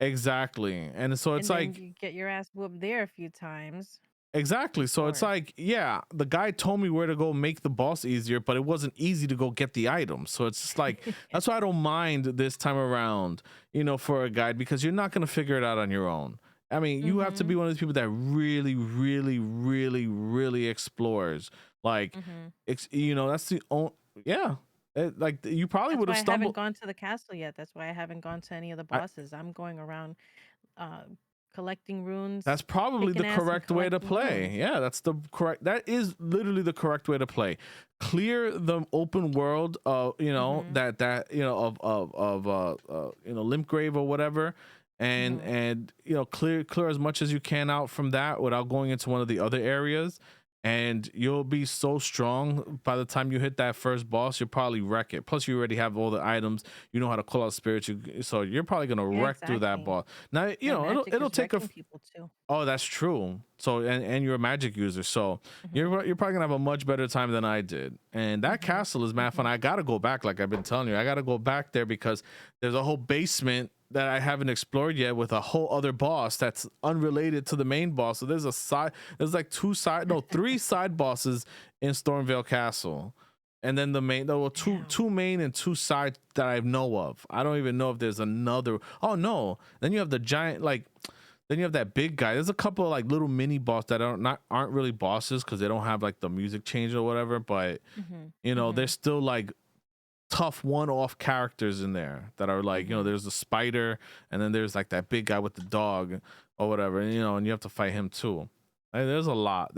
exactly. And so it's and then like, you get your ass whooped there a few times exactly. So it's before. like, yeah, the guy told me where to go make the boss easier, but it wasn't easy to go get the item. So it's just like, that's why I don't mind this time around, you know, for a guide, because you're not going to figure it out on your own. I mean, you have to be one of those people that really, really, really, really explores. Like, you know, that's the only, yeah. Like, you probably That's would why have I haven't stumbled. gone to the castle yet. That's why I haven't gone to any of the I, bosses. I'm going around uh collecting That's runes, probably the kicking ass and correct way to collecting play. runes. Yeah, that's the correct. That is literally the correct way to play. Clear the open world, you know, that you know of you know, Limpgrave or whatever, and you know, clear as much as you can out from that without going into one of the other areas, and you'll be so strong by the time you hit that first boss. You'll probably wreck it. Plus, you already have all the items. You know how to call out spirits. So you're probably gonna Yeah, wreck through that exactly. boss. Now, you My know, magic it'll is take a wrecking people too. Oh, that's true. So, and you're a magic user, so you're probably gonna have a much better time than I did. And that castle is mad fun. I gotta go back, like I've been telling you. I gotta go back there because there's a whole basement that I haven't explored yet with a whole other boss that's unrelated to the main boss. So there's like three side bosses in Stormvale Castle. And then the main, there were two main and 2 sides that I know of. I don't even know if there's another. Oh no! Then you have the giant, like, then you have that big guy. There's a couple of like little mini boss that aren't really bosses because they don't have like the music change or whatever. But you know, there's still like tough one-off characters in there that are like, you know, there's the spider, and then there's like that big guy with the dog or whatever, and you know, and you have to fight him too. There's a lot.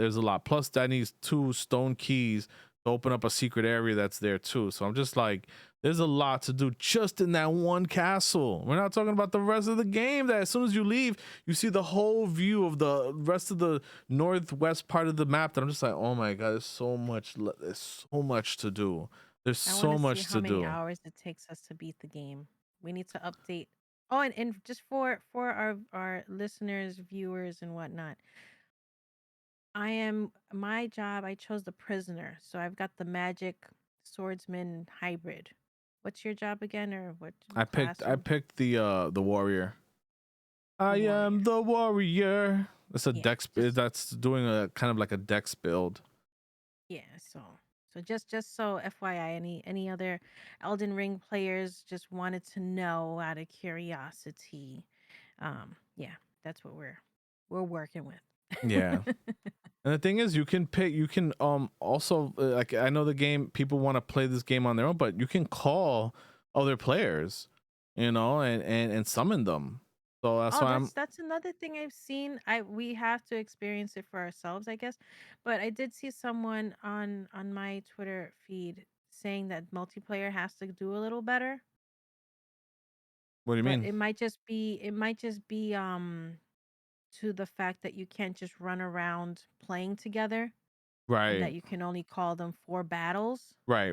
Plus, that needs 2 stone keys to open up a secret area that's there too. So I'm just like, there's a lot to do just in that one castle. We're not talking about the rest of the game, that as soon as you leave, you see the whole view of the rest of the northwest part of the map. That I'm just like, oh my god, there's so much to do. There's I want so to see much how to many do. hours it takes us to beat the game. We need to update. Oh, and just for our listeners, viewers, and whatnot, my job. I chose the prisoner, so I've got the magic swordsman hybrid. What's your job again, or what class? I picked the warrior. The I am warrior. the warrior. It's a Yeah, dex. just That's doing a kind of like a dex build. yeah. So just so FYI, any other Elden Ring players just wanted to know out of curiosity. Yeah, that's what we're working Yeah. with. And the thing is, you can also, like, I know the game, people want to play this game on their own, but you can call other players, you know, and summon them. So that's Oh, why I'm that's another thing I've seen. We have to experience it for ourselves, I guess. But I did see someone on my Twitter feed saying that multiplayer has to do a little better. what do you But mean? it might just be to the fact that you can't just run around playing together, and Right. that you can only call them for battles. Right.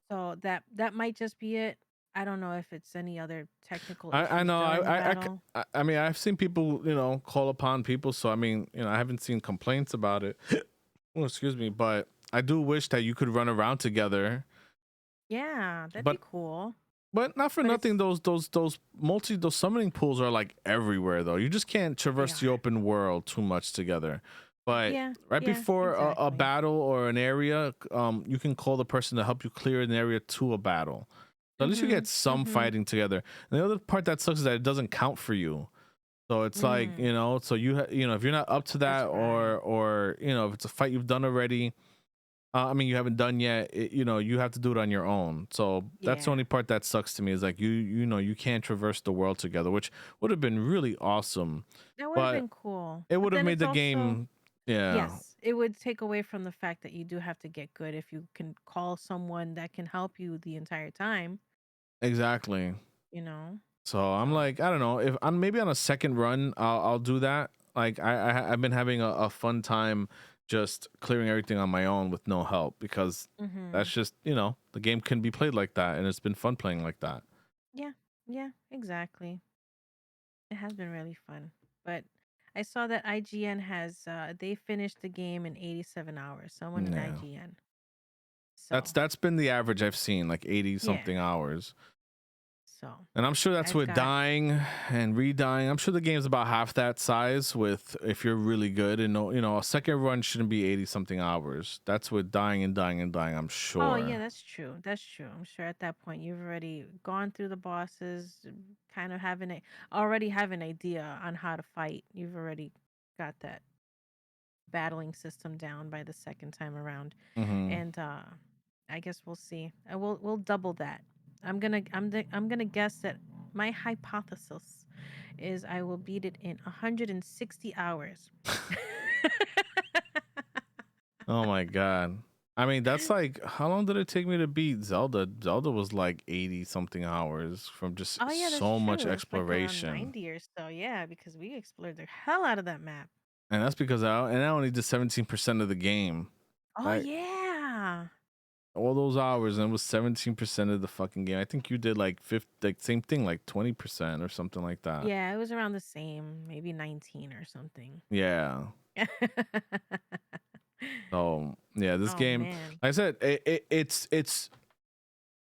So that might just be it. I don't know if it's any other technical I issues know. during the battle. I mean, I've seen people, you know, call upon people. So I mean, you know, I haven't seen complaints about it. Oh, excuse me, but I do wish that you could run around together. Yeah, that'd be But cool. not for But nothing. it's Those summoning pools are like everywhere though. You just can't they traverse the are. open world too much together. But Yeah, right yeah, before a exactly. battle or an area, you can call the person to help you clear an area to a battle. So at least you get Mhm. some Mhm. fighting together. And the other part that sucks is that it doesn't count for you. So it's like, Mm. so if you're not up to that, That's right. or if it's a fight you've done already, I mean, you haven't done yet. You have to do it on your own. So that's the Yeah. only part that sucks to me is like you can't traverse the world together, which would have been really awesome, That would have but been cool. it But would have then made it's the also game, yeah, yes, it would take away from the fact that you do have to get good if you can call someone that can help you the entire time, exactly. you know? So I'm So, like, I don't know if I'm maybe on a second run, I'll do that. Like I've been having a fun time just clearing everything on my own with no help because that's mhm. just the game can be played like that, and it's been fun playing like that. Yeah. Yeah, exactly. It has been really fun. But I saw that IGN has they finished the game in 87 hours. Someone in Yeah. IGN. That's So, that's been the average I've seen, like 80 yeah. something hours. So, And I'm sure that's I've with got dying and redying. I'm sure the game's about half that size with if you're really good, and a second run shouldn't be 80 something hours. That's with dying and dying and dying, I'm oh yeah, sure. that's true. That's true. I'm sure at that point you've already gone through the bosses, kind of having it already have an idea on how to fight. You've already got that battling system down by the second time around. Hmm. And I guess we'll see. We'll double that. I'm gonna guess that my hypothesis is I will beat it in 160 hours. Oh my god. I mean, that's like how long did it take me to beat Zelda? Zelda was like 80 something hours from just Oh yeah, that's so much true. It was like around exploration. 90 or so. Yeah, because we explored the hell out of that map. And that's because I only did 17% of the game. Oh Right? yeah. All those hours, and it was 17% of the fucking game. I think you did like 50, like same thing, like 20% or something like that. Yeah, it was around the same, maybe 19 or something. Yeah. So yeah, this Oh game, man. like I said, it's.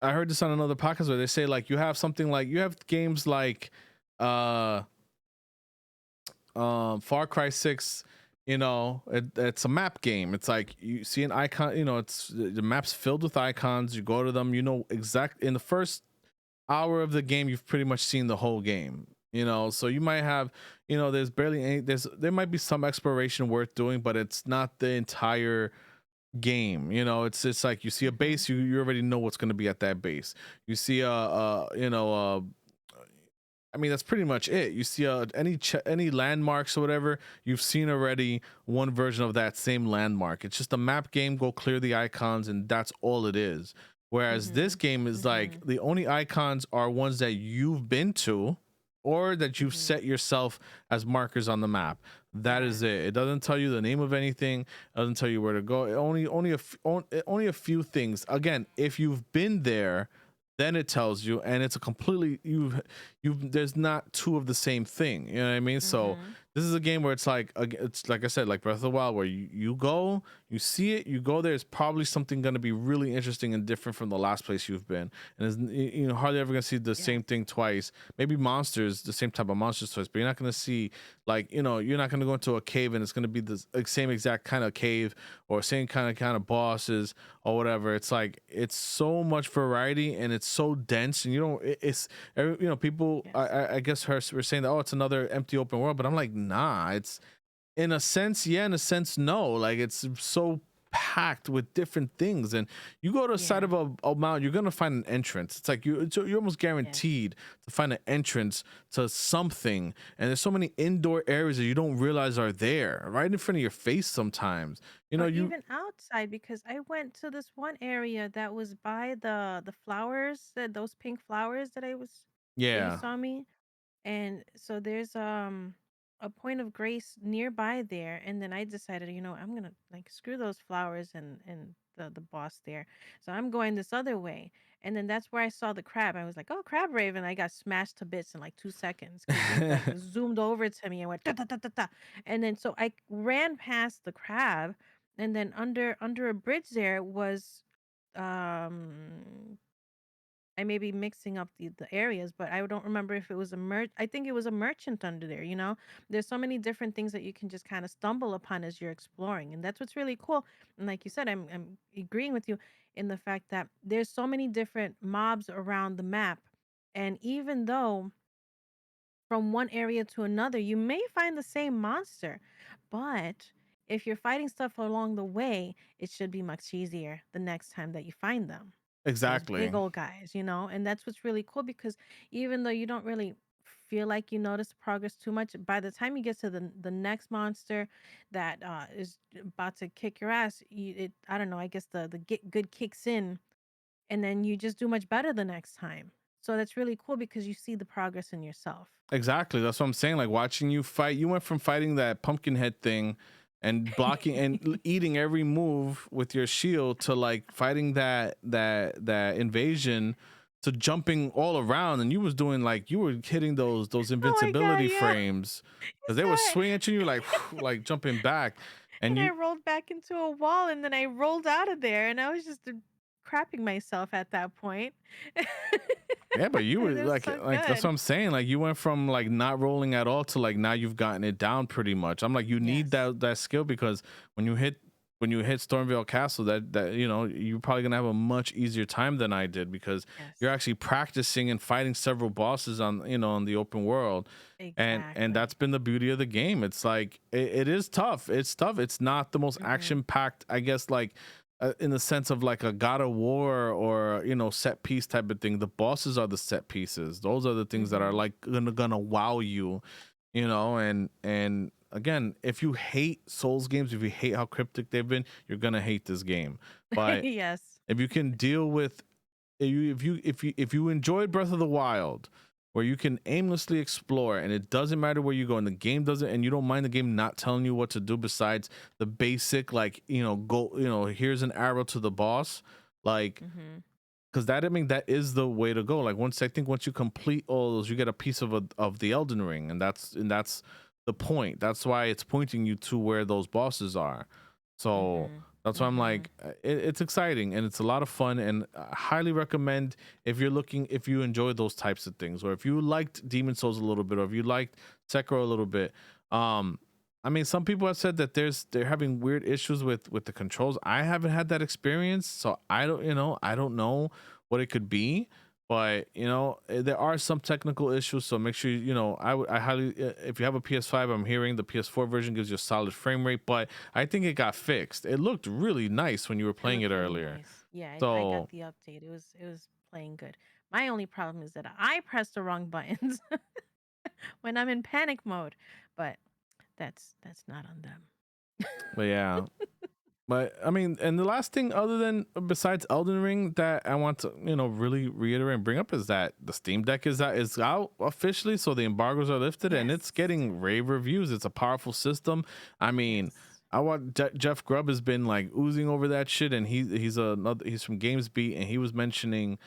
I heard this on another podcast where they say like you have something like you have games like uh Far Cry 6. It's a map game. It's like you see an icon, it's the map's filled with icons. You go to them, exact in the first hour of the game you've pretty much seen the whole game. So you might have, there's barely any, there might be some exploration worth doing, but it's not the entire game. It's just like you see a Mhm. base, you already know what's going to be at that base. You see I mean, that's pretty much it. You see any landmarks or whatever, you've seen already one version of that same landmark. It's just a map game. Go clear the icons, and that's all it is. Whereas this Mhm. game is like Mhm. the only icons are ones that you've been to, or that you've Mhm. set yourself as markers on the map. That is it. Yes. It doesn't tell you the name of anything. It doesn't tell you where to go. Only a few things. Again, if you've been there, then it tells you, and it's a completely you've there's not two of the same thing, you know what I mean? So Mhm. this is a game where it's like I said, like Breath of the Wild, where you go, you see it, you go there. It's probably something going to be really interesting and different from the last place you've been, and it's, hardly ever going to see the Yes. same thing twice. Maybe monsters, the same type of monsters twice, but you're not going to see, like, you're not going to go into a cave and it's going to be the like, same exact kind of cave or same kind of bosses or whatever. It's like it's so much variety and it's so dense, and people, Yes. I guess were saying that, oh, it's another empty open world, but I'm like, nah, it's in a sense, yeah, in a sense, no. Like, it's so packed with different things, and you go to the side Yeah. of a mountain, you're gonna find an entrance. It's like you're almost Yes. guaranteed to find an entrance to something, and there's so many indoor areas that you don't realize are there right in front of your face sometimes. Or You even outside because I went to this one area that was by the flowers, those pink flowers that you yeah. saw me. And so there's a point of grace nearby there, and then I decided, I'm gonna like screw those flowers and the boss there. So I'm going this other way. And then that's where I saw the crab. I was like, oh, crab raven. I got smashed to bits in like 2 seconds because he like zoomed over to me and went ta ta ta ta ta. And then so I ran past the crab, and then under a bridge there was I may be mixing up the areas, but I don't remember if it was a I think it was a merchant under there, you know? There's so many different things that you can just kind of stumble upon as you're exploring. And that's what's really cool. And like you said, I'm agreeing with you in the fact that there's so many different mobs around the map. And even though from one area to another, you may find the same monster, but if you're fighting stuff along the way, it should be much easier the next time that you find them. Those big Exactly. old guys, you know? And that's what's really cool because even though you don't really feel like you notice the progress too much, by the time you get to the next monster that is about to kick your ass, I don't know, I guess the get good kicks in and then you just do much better the next time. So that's really cool because you see the progress in yourself. Exactly. That's what I'm saying. Like watching you fight, you went from fighting that pumpkin head thing and blocking and eating every move with your shield to like fighting that invasion to jumping all around, and you was doing like you were hitting those Oh my god, invincibility yeah. frames You because they saw were it. swinging at you like like jumping back, and And I you rolled back into a wall and then I rolled out of there and I was just crapping myself at that point. yeah, but you were It was so like that's what good. I'm saying. Like you went from like not rolling at all to like now you've gotten it down pretty much. I'm like you need Yes. that skill because when you hit Stormvale Castle, that you know you're probably gonna have a much easier time than I did because you're Yes. actually practicing and fighting several bosses on on the open world, and that's Exactly. been the beauty of the game. It's like it is tough. It's tough. It's not the most Mhm. action packed, I guess, like in the sense of like a God of War or set piece type of thing. The bosses are the set pieces. Those are the things that are Mhm. like gonna wow you, and again, if you hate Souls games, if you hate how cryptic they've been, you're gonna hate this game. But Yes. if you can deal with if you enjoyed Breath of the Wild, where you can aimlessly explore and it doesn't matter where you go and the game doesn't, and you don't mind the game not telling you what to do besides the basic, like go, here's an arrow to the boss, like, Mhm. because that, I mean, that is the way to go. Like once, I think once you complete all those, you get a piece of the Elden Ring, and that's the point. That's why it's pointing you to where those bosses are. So Mhm. that's why I'm Mhm. like, it's exciting and it's a lot of fun, and I highly recommend if you enjoy those types of things, or if you liked Demon Souls a little bit, or if you liked Sekiro a little bit. Um, I mean, some people have said that they're having weird issues with the controls. I haven't had that experience, so I don't know what it could be, but there are some technical issues. So make sure I highly, if you have a PS5, I'm hearing the PS4 version gives you a solid frame rate, but I think it got fixed. It looked really nice when you were It playing it looked really earlier. nice. Yeah, I got So the update. It was playing good. My only problem is that I pressed the wrong buttons when I'm in panic mode. But that's not on them. but yeah. But I mean, and the last thing, other than besides Elden Ring, that I want to really reiterate and bring up is that the Steam Deck is out officially, so the embargoes are lifted, and it's Yes. getting rave reviews. It's a powerful system. I mean, Yes. I want Jeff Grubb has been like oozing over that shit, and he's from GamesBeat, and he was mentioning,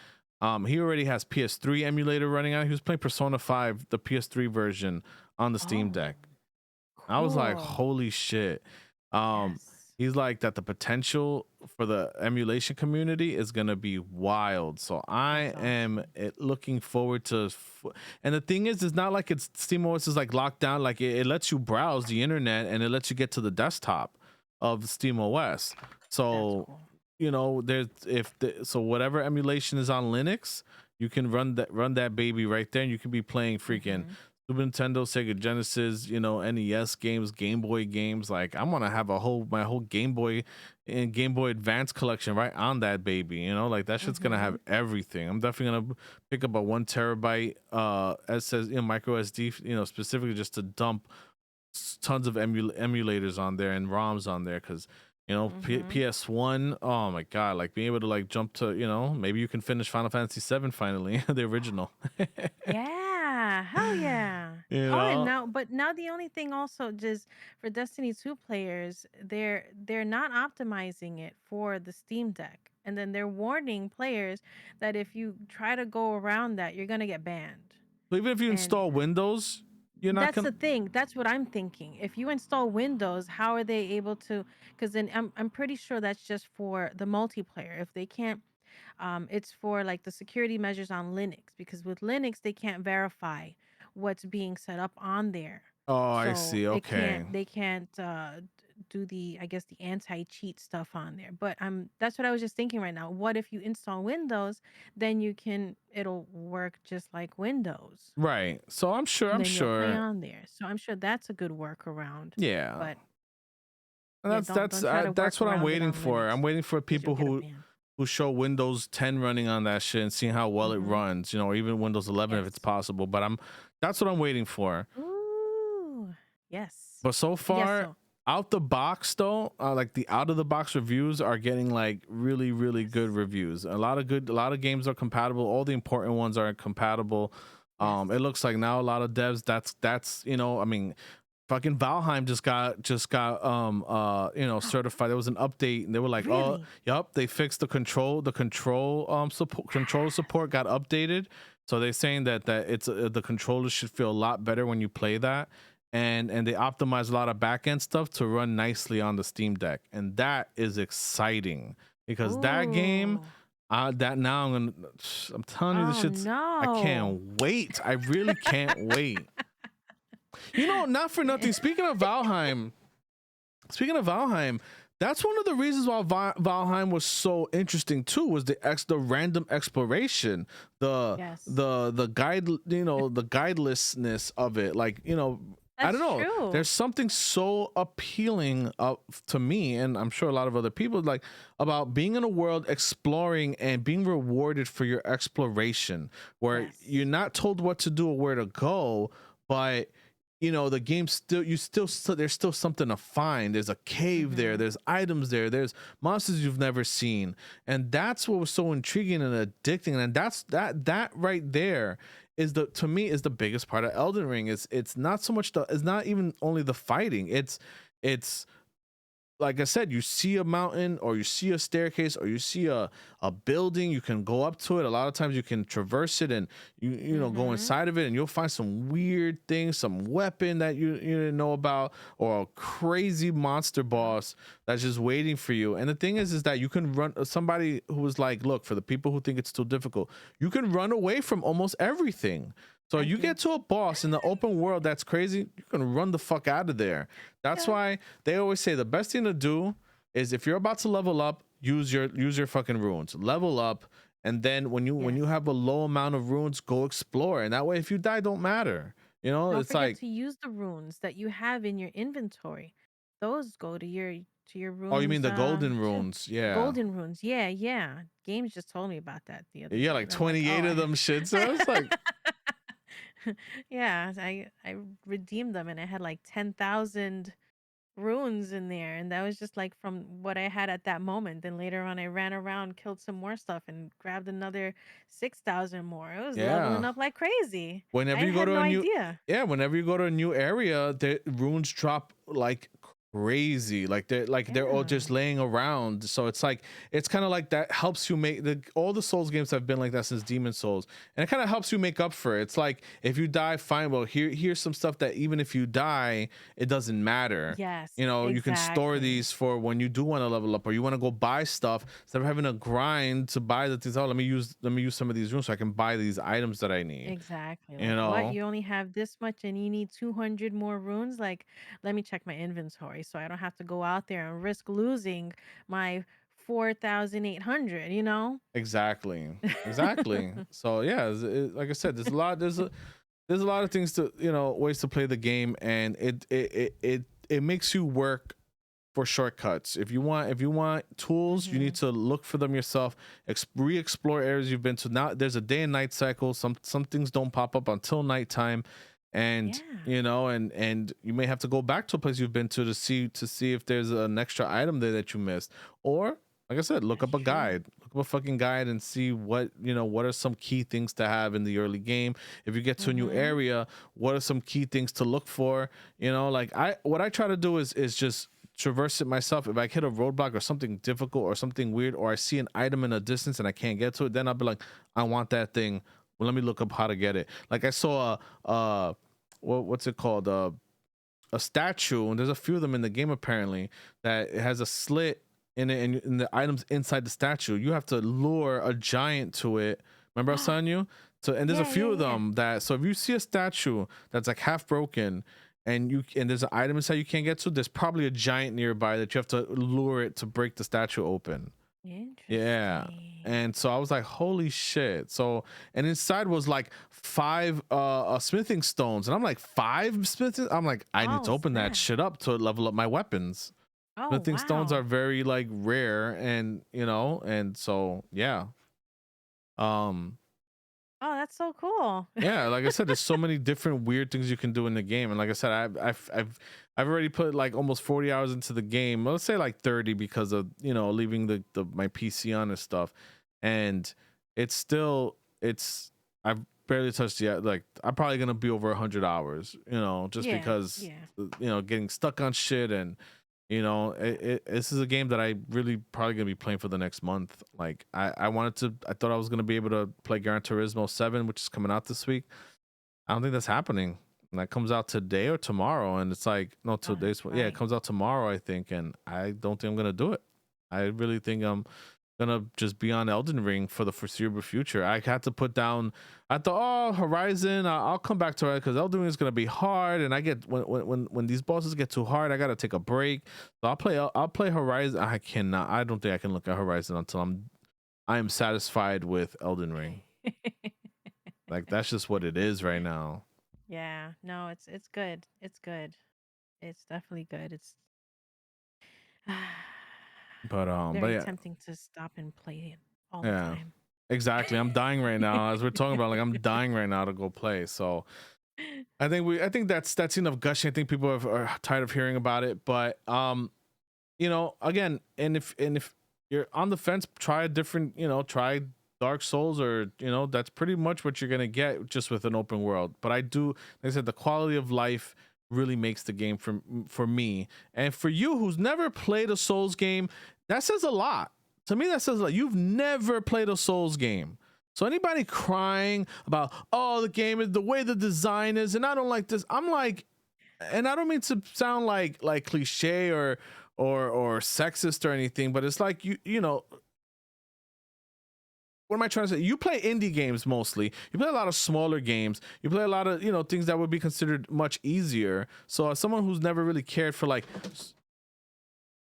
he already has PS3 emulator running out. He was playing Persona 5, the PS3 version, on the Steam Oh, Deck. I was like, cool. holy shit. Um, Yes. he's like that the potential for the emulation community is gonna be wild. So I That's am awesome. looking forward to. And the thing is, it's not like it's SteamOS is like locked down. Like it lets you browse the internet and it lets you get to the desktop of SteamOS. That's So cool. there's so whatever emulation is on Linux, you can run that baby right there, and you can be playing freaking Mhm. Super Nintendo, Sega Genesis, NES games, Game Boy games. Like I'm gonna have my whole Game Boy and Game Boy Advance collection right on that baby. Like that shit's gonna have Mhm. everything. I'm definitely gonna pick up a 1 terabyte as says micro SD, specifically just to dump tons of emulators on there and ROMs on there, because Mhm. PS1. Oh my god, like being able to like jump to maybe you can finish Final Fantasy 7 finally, the original. Yeah, hell yeah. you Oh, and know now the only thing also just for Destiny 2 players, they're not optimizing it for the Steam Deck. And then they're warning players that if you try to go around that, you're gonna get banned. So even if you And install Windows, you're not that's gonna. the thing. That's what I'm thinking. If you install Windows, how are they able to? Because then I'm pretty sure that's just for the multiplayer. If they can't It's for like the security measures on Linux, because with Linux they can't verify what's being set up on there. Oh, I So see. it Okay. can't they can't do the, I guess, the anti-cheat stuff on there. But that's what I was just thinking right now. What if you install Windows, then it'll work just like Windows. Right. So I'm sure. And I'm then you'll play sure. on there. So I'm sure that's a good workaround. Yeah. But And yeah, that's don't that's don't try uh, to that's work what I'm around it waiting on for. I'm Linux, waiting for because you'll people get a who ban. show Windows 10 running on that shit and seeing how well it Mm-hmm. runs, or even Windows 11 if it's Yes. possible. But that's what I'm waiting for. Ooh. Yes. But so Yes. far, So out the box though, like the out of the box reviews are getting like really, really good yes. reviews. A lot of games are compatible. All the important ones are compatible. Yes. It looks like now a lot of devs that's I mean, fucking Valheim just got certified. There was an update and they were like, oh, Really? yep, they fixed the control support got updated. So they're saying that the controller should feel a lot better when you play that, and they optimize a lot of back end stuff to run nicely on the Steam Deck, and that is exciting because that game, Ooh. that now I'm telling you, this Oh shit's I no. can't wait. I really can't wait. Not for Yeah. nothing. Speaking of Valheim, that's one of the reasons why Valheim was so interesting too. Was the random exploration, the Yes. the guide, the guidelessness of it. Like, I don't That's know. true. There's something so appealing to me, and I'm sure a lot of other people, like, about being in a world exploring and being rewarded for your exploration, where you're Yes. not told what to do or where to go, but the game there's still something to find. There's a cave there, Mm-hmm. there's items there, there's monsters you've never seen, and that's what was so intriguing and addicting. And that right there to me is the biggest part of Elden Ring. It's not so much it's not even only the fighting. It's like I said, you see a mountain or you see a staircase or you see a building, you can go up to it. A lot of times you can traverse it and go Mm-hmm. inside of it, and you'll find some weird things, some weapon that you didn't know about, or a crazy monster Yep. boss that's just waiting for you. And the thing is that you can run. Somebody who was like, look, for the people who think it's too difficult, you can run away from almost everything. So I you do. get to a boss in the open world that's crazy, you can run the fuck out of there. That's Yeah. why they always say the best thing to do is, if you're about to level up, use your fucking runes. Level up, and then when you Yes. have a low amount of runes, go explore. And that way, if you die, don't matter. Don't It's forget like, to use the runes that you have in your inventory. Those go to your oh, you mean runes the golden too. runes? Yeah. Golden runes. Yeah, yeah. Games just told me about that the other Yeah, day, like and I'm like, oh, 28 of them shit. So it's like, yeah, I redeemed them and I had like 10,000 runes in there, and that was just like from what I had at that moment. Then later on I ran around, killed some more stuff, and grabbed another 6,000 more. It was yeah. leveling up like crazy. Whenever I you go had to no a new idea. Yeah, whenever you go to a new area, the runes drop like crazy. They're all Yeah. just laying around. So it's kind of like that helps you make all the Souls games have been like that since Demon Souls. And it kind of helps you make up for it. It's like, if you die, fine. Well, here's some stuff that even if you die, it doesn't matter. Yes, You can store exactly. these for when you do want to level up, or you want to go buy stuff instead of having to grind to buy the things. Oh, let me use some of these runes so I can buy these items that I need. Exactly. You Like, what? know, You only have this much and you need 200 more runes? Like, let me check my inventory so I don't have to go out there and risk losing my 4,800, you know? exactly, exactly. So yeah, like I said, there's a lot of things to ways to play the game, and it makes you work for shortcuts. If you want tools, you need Mhm. to look for them yourself. Re-explore areas you've been to. Now there's a day and night cycle. Some things don't pop up until nighttime, and Yeah. and you may have to go back to a place you've been to see if there's an extra item there that you missed. Or, like I said, look That's up a true. guide. Look up a fucking guide and see what are some key things to have in the early game. If you get to a new Mhm. area, what are some key things to look for? Like, what I try to do is just traverse it myself. If I hit a roadblock or something difficult or something weird, or I see an item in a distance and I can't get to it, then I'll be like, I want that thing. Well, let me look up how to get it. Like, I saw what's it called, a statue, and there's a few of them in the game apparently, that it has a slit in it, and the items inside the statue. You have to lure a giant to it. Remember I was telling you? So, and there's a Yeah, yeah, few of yeah. them that, so if you see a statue that's like half broken, and there's an item inside you can't get to, there's probably a giant nearby that you have to lure it to break the statue open. Yeah. Interesting. And so I was like, holy shit. So, and inside was like 5 smithing stones. And I'm like, 5 smithing? I'm like, I need Oh, to open that snap. shit up to level up my weapons. Oh, Smithing stones are wow. very like rare, and and so yeah. Um Oh, that's so cool. yeah, like I said, there's so many different weird things you can do in the game, and like I said, I've already put like almost 40 hours into the game. Let's say like 30 because of leaving the my PC on and stuff, and it's I've barely touched yet. Like I'm probably gonna be over 100 hours, just Yeah, because yeah. getting stuck on shit. And this is a game that I really probably gonna be playing for the next month. Like I thought I was gonna be able to play Gran Turismo 7, which is coming out this week. I don't think that's happening. And that comes out today or tomorrow, and it's like, no, Oh, today's, that's yeah, it right. comes out tomorrow, I think, and I don't think I'm gonna do it. I really think I'm gonna just be on Elden Ring for the foreseeable future. I had to put down. I thought, oh, Horizon, I'll come back to it because Elden Ring is gonna be hard, and I get when these bosses get too hard, I gotta take a break. So I'll play Horizon. I cannot. I don't think I can look at Horizon until I am satisfied with Elden Ring. Like that's just what it is right now. Yeah, no, it's good. It's good. It's definitely good. It's But very yeah, tempting to stop and play it all the yeah, time. exactly. I'm dying right now as we're talking about. Like I'm dying right now to go play. So I think that's enough gushing. I think people are tired of hearing about it. But again, and if you're on the fence, try a different. Try Dark Souls, or that's pretty much what you're gonna get just with an open world. But I do, like I said, the quality of life really makes the game for me, and for you who's never played a Souls game, that says a lot. To me, that says a lot. You've never played a Souls game. So anybody crying about, oh, the game is the way the design is, and I don't like this, I'm like, and I don't mean to sound like cliche or sexist or anything, but it's like what am I trying to say? You play indie games mostly. You play a lot of smaller games. You play a lot of things that would be considered much easier. So as someone who's never really cared for like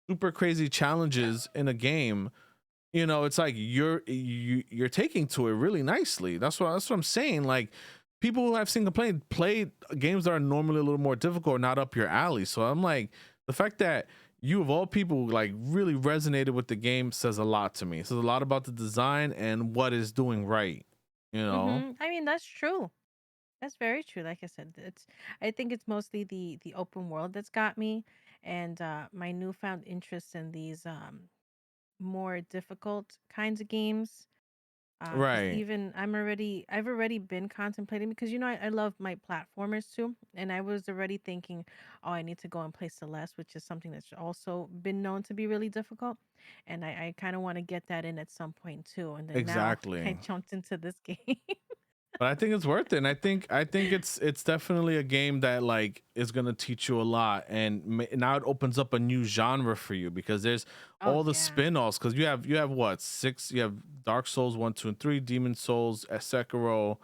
super crazy challenges in a game, it's like you're taking to it really nicely. That's what I'm saying. Like people who I've seen complain play games that are normally a little more difficult, not up your alley. So I'm like, the fact that you of all people like really resonated with the game says a lot to me. It says a lot about the design and what is doing right. You know? I mean, that's true. That's very true. Like I said, I think it's mostly the open world that's got me, and my newfound interest in these more difficult kinds of games. Because Right. even I've already been contemplating, because I love my platformers too, and I was already thinking, oh, I need to go and play Celeste, which is something that's also been known to be really difficult, and I kind of want to get that in at some point too. And then now I Exactly. jumped into this game. But I think it's worth it. And I think it's definitely a game that like is gonna teach you a lot, and now it opens up a new genre for you because there's Oh all the yeah, spin-offs. Because you have what, 6? You have Dark Souls 1, 2, and 3, Demon Souls, Sekiro,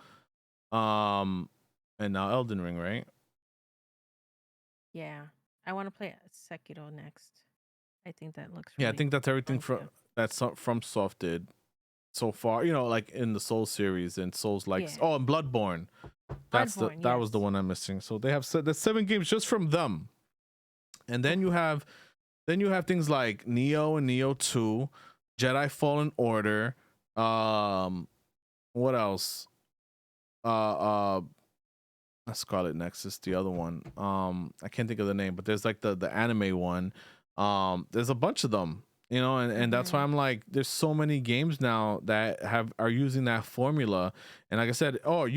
um, and now Elden Ring, right? yeah. I want to play Sekiro next. I think that looks Yeah, I really think that's everything fun from too. from Soft did so far. Like in the Soul series and Souls like, Yeah, oh, and Bloodborne. Bloodborne. That was the Yes. one I'm missing. So they have the 7 games just from them. And then Oof. you have things like Neo and Neo 2, Jedi Fallen Order, what else? Uh Scarlet Nexus, the other one. I can't think of the name, but there's like the anime one. There's a bunch of them, and that's why Mhm. I'm like, there's so many games now that are using that formula. And like I said, or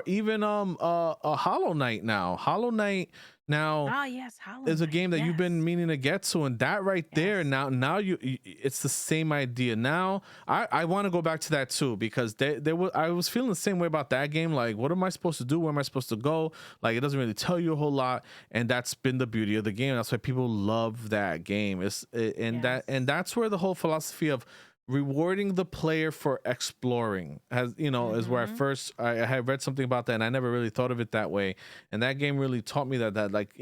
even a Hollow Knight now. Hollow Knight Now, Oh yes, Hollow is a Knight. game that you've been Yes. meaning to get to, and that right there, Yes. now it's the same idea. Now I want to go back to that too, because there was, I was feeling the same way about that game. Like, what am I supposed to do? Where am I supposed to go? Like, it doesn't really tell you a whole lot, and that's been the beauty of the game. That's why people love that game. Yes. And that's where the whole philosophy of rewarding the player for exploring has, is where Mm-hmm. I had read something about that, and I never really thought of it that way. And that game really taught me that like,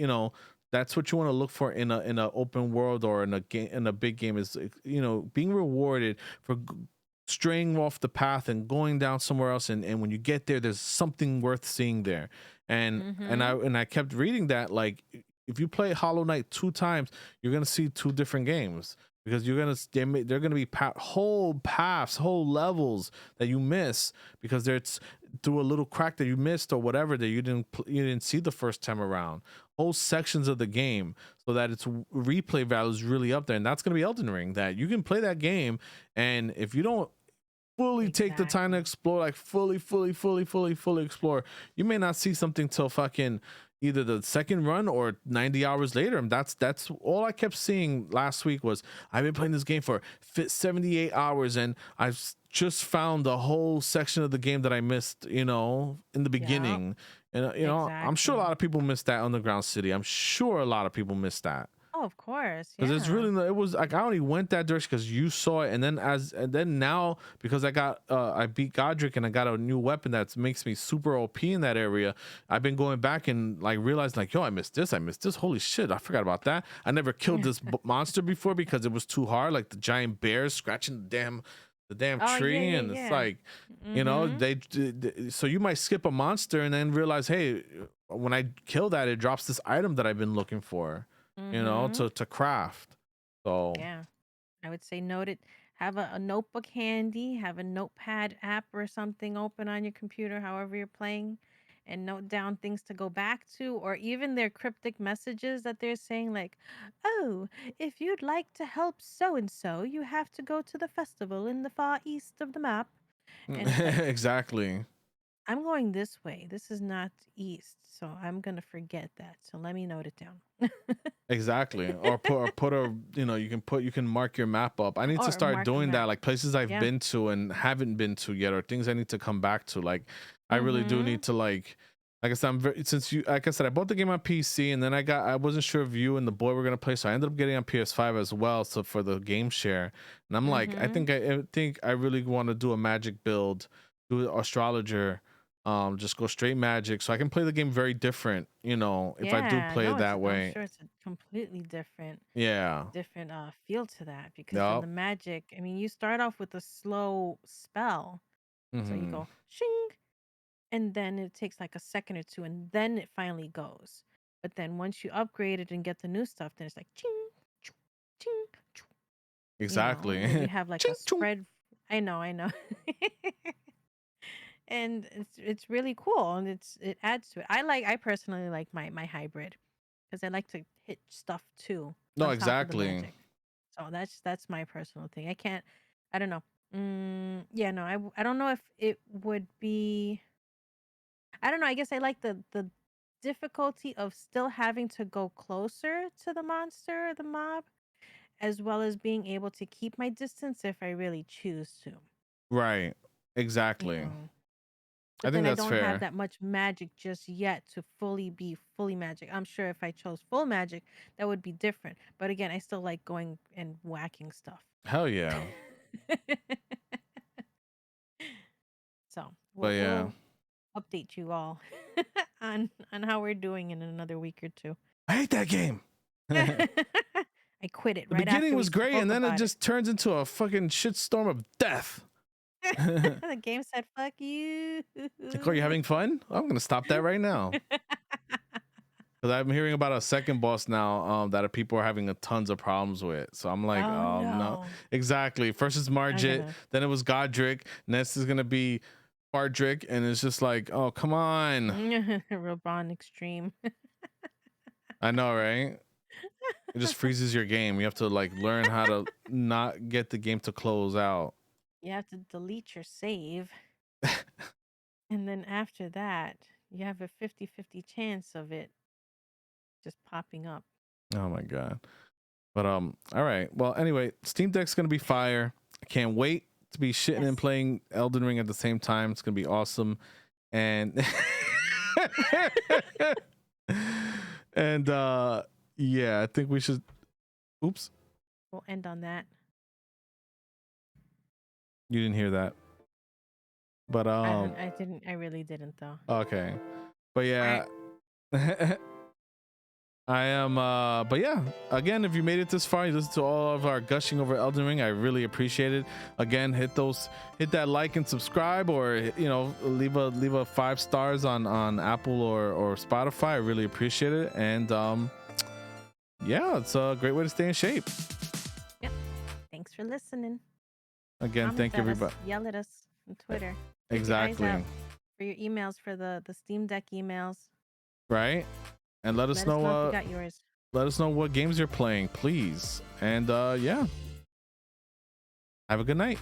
that's what you want to look for in a open world or in a game, in a big game, is, being rewarded for straying off the path and going down somewhere else, and when you get there, there's something worth seeing there. Mm-hmm. And I kept reading that, like, if you play Hollow Knight 2 times, you're gonna see 2 different games, because they're gonna be whole paths, whole levels that you miss, because there's through a little crack that you missed or whatever, that you didn't see the first time around, whole sections of the game, so that its replay value is really up there. And that's going to be Elden Ring, that you can play that game, and if you don't fully take the time to Exactly. explore, like fully explore, you may not see something till fucking either the second run or 90 hours later. And that's all I kept seeing last week was, I've been playing this game for 78 hours, and I've just found the whole section of the game that I missed, in the Yeah. beginning. And I'm sure a Exactly. lot of people missed that Underground City. I'm sure a lot of people missed that, Oh, of course. because it's Yeah. really, it was like, I only went that direction because you saw it. And then now, because I beat Godric, and I got a new weapon that makes me super OP in that area, I've been going back and like realizing, like, yo, I missed this, holy shit, I forgot about that. I never killed this monster before because it was too hard, like the giant bears scratching the damn Oh yeah, tree. yeah, And it's yeah. like, Mm-hmm. so you might skip a monster and then realize, hey, when I kill that, it drops this item that I've been looking for, Mm-hmm. to craft. So Yeah. I would say note it. Have a notebook handy. Have a notepad app or something open on your computer, however you're playing, and note down things to go back to, or even their cryptic messages that they're saying, like, "Oh, if you'd like to help so and so, you have to go to the festival in the far east of the map." And it's like, exactly. I'm going this way. This is not east, so I'm gonna forget that. So let me note it down. Exactly. Or put a, you can mark your map up. I need to Or start mark a doing that, map. like places I've Yeah. been to and haven't been to yet, or things I need to come back to. Like, I really do Mm-hmm. need to, like I said, since you, like I said, I bought the game on PC, and then I wasn't sure if you and the boy were gonna play, so I ended up getting on PS5 as well, so for the game share. And I'm like, Mm-hmm. I think I really want to do a magic build, do an astrologer, just go straight magic, so I can play the game very different, if I do Yeah, play it no, that I'm way. sure it's a completely Yeah. different feel to that, because in Yep. the magic, I mean, you start off with a slow spell. So you Hmm. go shing, and then it takes like a second or two, and then it finally goes. But then once you upgrade it and get the new stuff, then it's like ching, choo, ching, choo, and then you Exactly. have like a Ching chong. spread. I know. And it's really cool, and it adds to it. I personally like my hybrid, because I like to hit stuff too No, on top of the exactly. magic. So that's my personal thing. I don't know. Yeah, no, I don't know if it would be. I don't know. I guess I like the difficulty of still having to go closer to the monster or the mob, as well as being able to keep my distance if I really choose to. Right. You Exactly. know. I But think then I that's don't have fair. that much magic just yet to fully be fully magic. I'm sure if I chose full magic, that would be different. But again, I still like going and whacking stuff. Hell yeah. So But yeah, we'll update you all on how we're doing in another week or two. I hate that game. The I quit it right beginning after we was great, and spoke then it about it. just turns into a fucking shitstorm of death. Like, The game said, "Fuck you." are you having fun? I'm gonna stop that right now. Because I'm hearing about a second boss now, that people are having tons of problems with. So I'm like, Oh no, no! exactly. First is I'm Margit, gonna then it was Godric, next is gonna be Bardric, and it's just like, oh, come on. Robon Extreme. I know, right? It just freezes your game. You have to like learn how to not get the game to close out. You have to delete your save, and then after that, you have a 50-50 chance of it just popping up. Oh my god. But all right. Well, anyway, Steam Deck's gonna be fire. I can't wait to be shitting and playing Elden Ring at the same time. It's gonna be awesome. And and yeah, I think we should. Oops. We'll end on that. You didn't hear that. But I didn't. I really didn't though. Okay. But yeah. I am but yeah, again, if you made it this far, you listen to all of our gushing over Elden Ring, I really appreciate it. Again, hit that like and subscribe, or you know, leave a 5 stars on Apple or Spotify. I really appreciate it. And yeah, it's a great way to stay in shape. Yep. Thanks for listening. Again, Comment thank you at us, everybody. yell at us on Twitter. Exactly. For your emails, for the Steam Deck emails. Right? And let us know if you got yours. Let us know what games you're playing, please. And yeah. Have a good night.